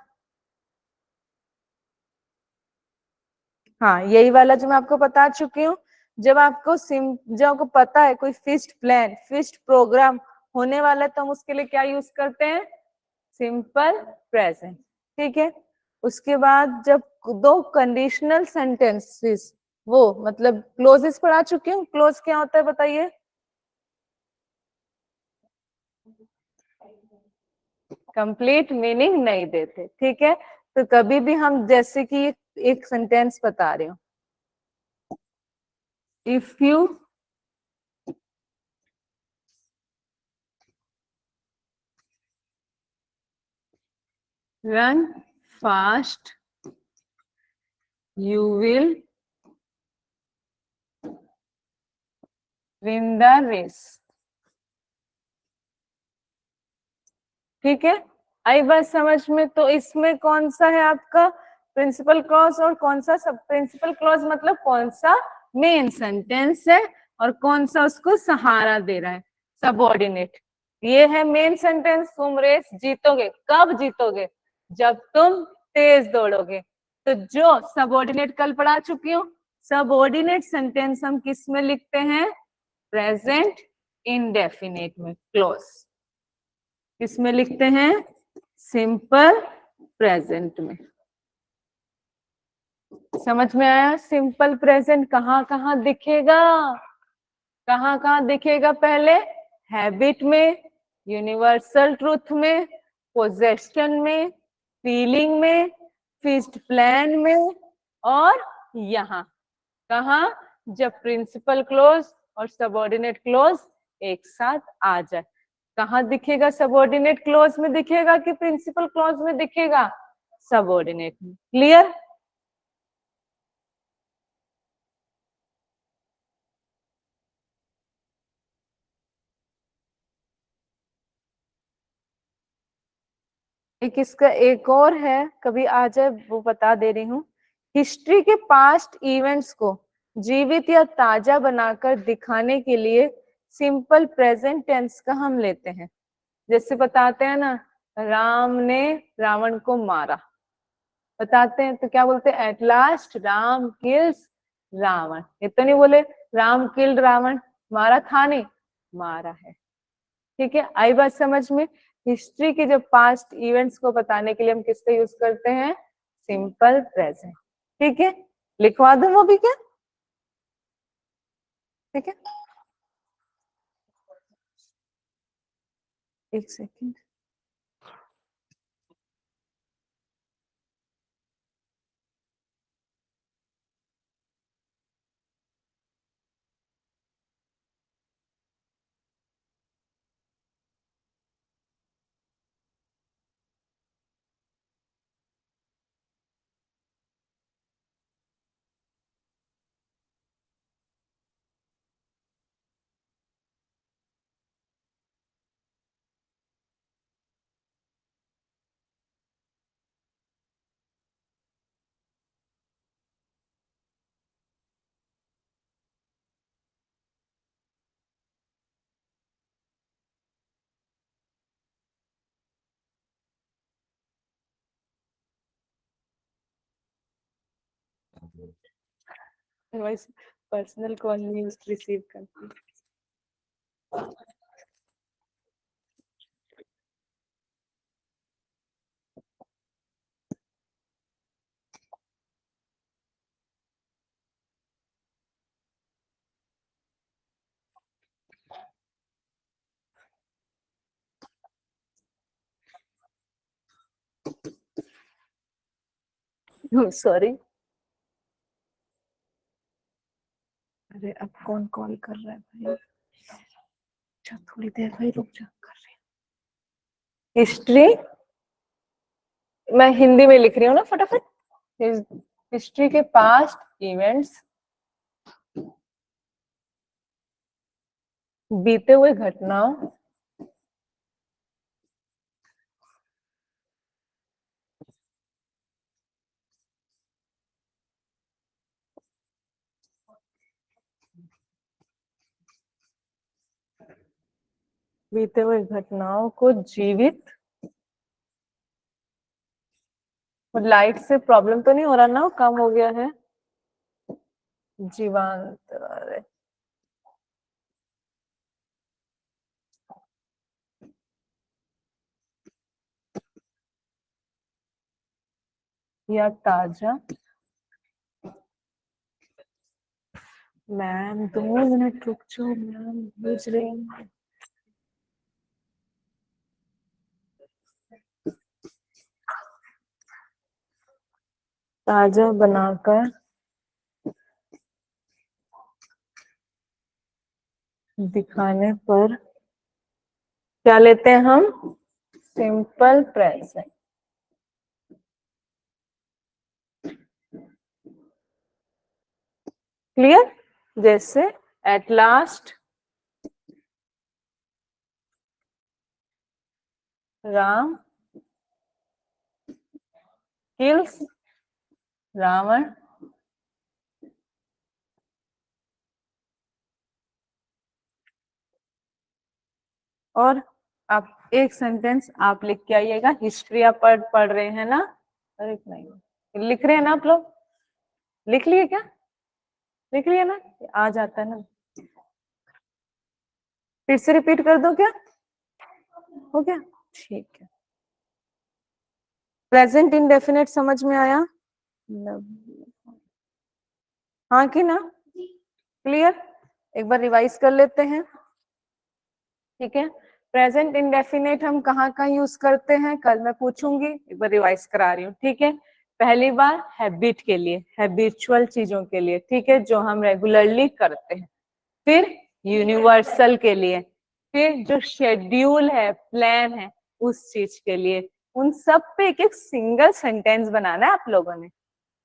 A: हाँ, यही वाला जो मैं आपको बता चुकी हूँ। जब आपको पता है कोई फिक्स्ड प्लान, फिक्स्ड प्रोग्राम होने वाला है, तो हम उसके लिए क्या यूज करते हैं? Simple present. ठीक है। उसके बाद जब दो कंडीशनल सेंटेंसेस, वो मतलब क्लोजेस पढ़ा चुकी हूँ। क्लोज क्या होता है बताइए? कंप्लीट मीनिंग नहीं देते। ठीक है। तो कभी भी हम जैसे कि एक सेंटेंस बता रहे हो, if you run fast you will win the race. ठीक है। आई बात समझ में? तो इसमें कौन सा है आपका प्रिंसिपल क्लॉज और कौन सा सब प्रिंसिपल क्लॉज, मतलब कौन सा मेन सेंटेंस है और कौन सा उसको सहारा दे रहा है? सबऑर्डिनेट। ये है मेन सेंटेंस। तुम रेस जीतोगे। कब जीतोगे? जब तुम तेज दौड़ोगे। तो जो सबऑर्डिनेट कल पढ़ा चुकी हूँ, सबऑर्डिनेट सेंटेंस हम किस में लिखते हैं? प्रेजेंट इंडेफिनिट में। क्लोज किसमें लिखते हैं? सिंपल प्रेजेंट में। समझ में आया? सिंपल प्रेजेंट कहाँ कहाँ दिखेगा? कहाँ कहाँ दिखेगा? पहले हैबिट में, यूनिवर्सल ट्रूथ में, पोजेशन में, फीलिंग में, फिक्स्ड प्लान में, और यहाँ कहाँ? जब प्रिंसिपल क्लोज और सबऑर्डिनेट क्लोज एक साथ आ जाए। कहाँ दिखेगा? सबऑर्डिनेट क्लोज में दिखेगा कि प्रिंसिपल क्लोज में दिखेगा? सबऑर्डिनेट में। क्लियर? एक इसका एक और है, कभी आ जाए वो बता दे रही हूँ। हिस्ट्री के पास्ट इवेंट्स को जीवित या ताजा बनाकर दिखाने के लिए सिंपल प्रेजेंट टेंस का हम लेते हैं। जैसे बताते हैं ना, राम ने रावण को मारा, बताते हैं तो क्या बोलते हैं? At last Ram kills Ravan. ये तो नहीं बोले राम किल्ड रावण, मारा था नहीं, मारा है। ठीक है। आई बात समझ में? हिस्ट्री के जब पास्ट इवेंट्स को बताने के लिए हम किसका यूज करते हैं? Simple present. ठीक है। लिखवा दूं वो भी क्या? ठीक है, एक सेकेंड। पर्सनल कॉल नहीं रिसीव करती। सॉरी। अरे अब कौन कॉल कर रहा है भाई? अच्छा थोड़ी देर भाई रुक जा, कर रही हूँ। हिस्ट्री मैं हिंदी में लिख रही हूँ ना फटाफट। हिस्ट्री के पास्ट इवेंट्स, बीते हुए घटनाओं, बीते हुए घटनाओं को जीवित, लाइट से प्रॉब्लम तो नहीं हो रहा ना, कम हो गया है, जीवांत, अरे या ताजा। मैम 2 मिनट रुक जाओ मैम, भेज रही हूँ। ताजा बनाकर दिखाने पर क्या लेते हैं हम? Simple present. क्लियर? जैसे at last Ram kills Ravan, और आप एक सेंटेंस आप लिख के आइएगा। हिस्ट्री आप पढ़ रहे हैं ना? अरे नहीं लिख रहे हैं ना आप लोग? लिख लिए क्या? लिख लिया ना? आ जाता है ना। फिर से रिपीट कर दो क्या? हो गया? ठीक है। प्रेजेंट इंडेफिनेट समझ में आया? हाँ कि ना? क्लियर? एक बार रिवाइज कर लेते हैं। ठीक है, प्रेजेंट इंडेफिनेट हम कहाँ कहाँ यूज करते हैं कल मैं पूछूंगी, एक बार रिवाइज करा रही हूँ। ठीक है, पहली बार हैबिट के लिए, हैबिचुअल चीजों के लिए, ठीक है, जो हम रेगुलरली करते हैं। फिर यूनिवर्सल के लिए, फिर जो शेड्यूल है, प्लान है, उस चीज के लिए। उन सब पे एक एक सिंगल सेंटेंस बनाना है आप लोगों ने।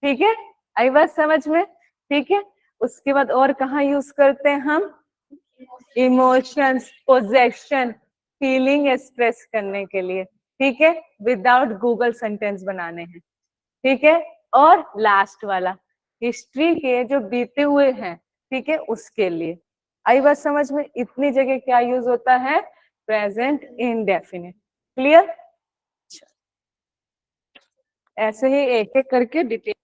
A: ठीक है, आई बात समझ में? ठीक है, उसके बाद और कहाँ यूज करते हैं हम? इमोशंस, पोजेशन, फीलिंग एक्सप्रेस करने के लिए। ठीक है, विदाउट गूगल सेंटेंस बनाने हैं। ठीक है, और लास्ट वाला हिस्ट्री के जो बीते हुए हैं, ठीक है, उसके लिए। आई बात समझ में? इतनी जगह क्या यूज होता है? Present indefinite. क्लियर? ऐसे ही एक एक करके डिटेल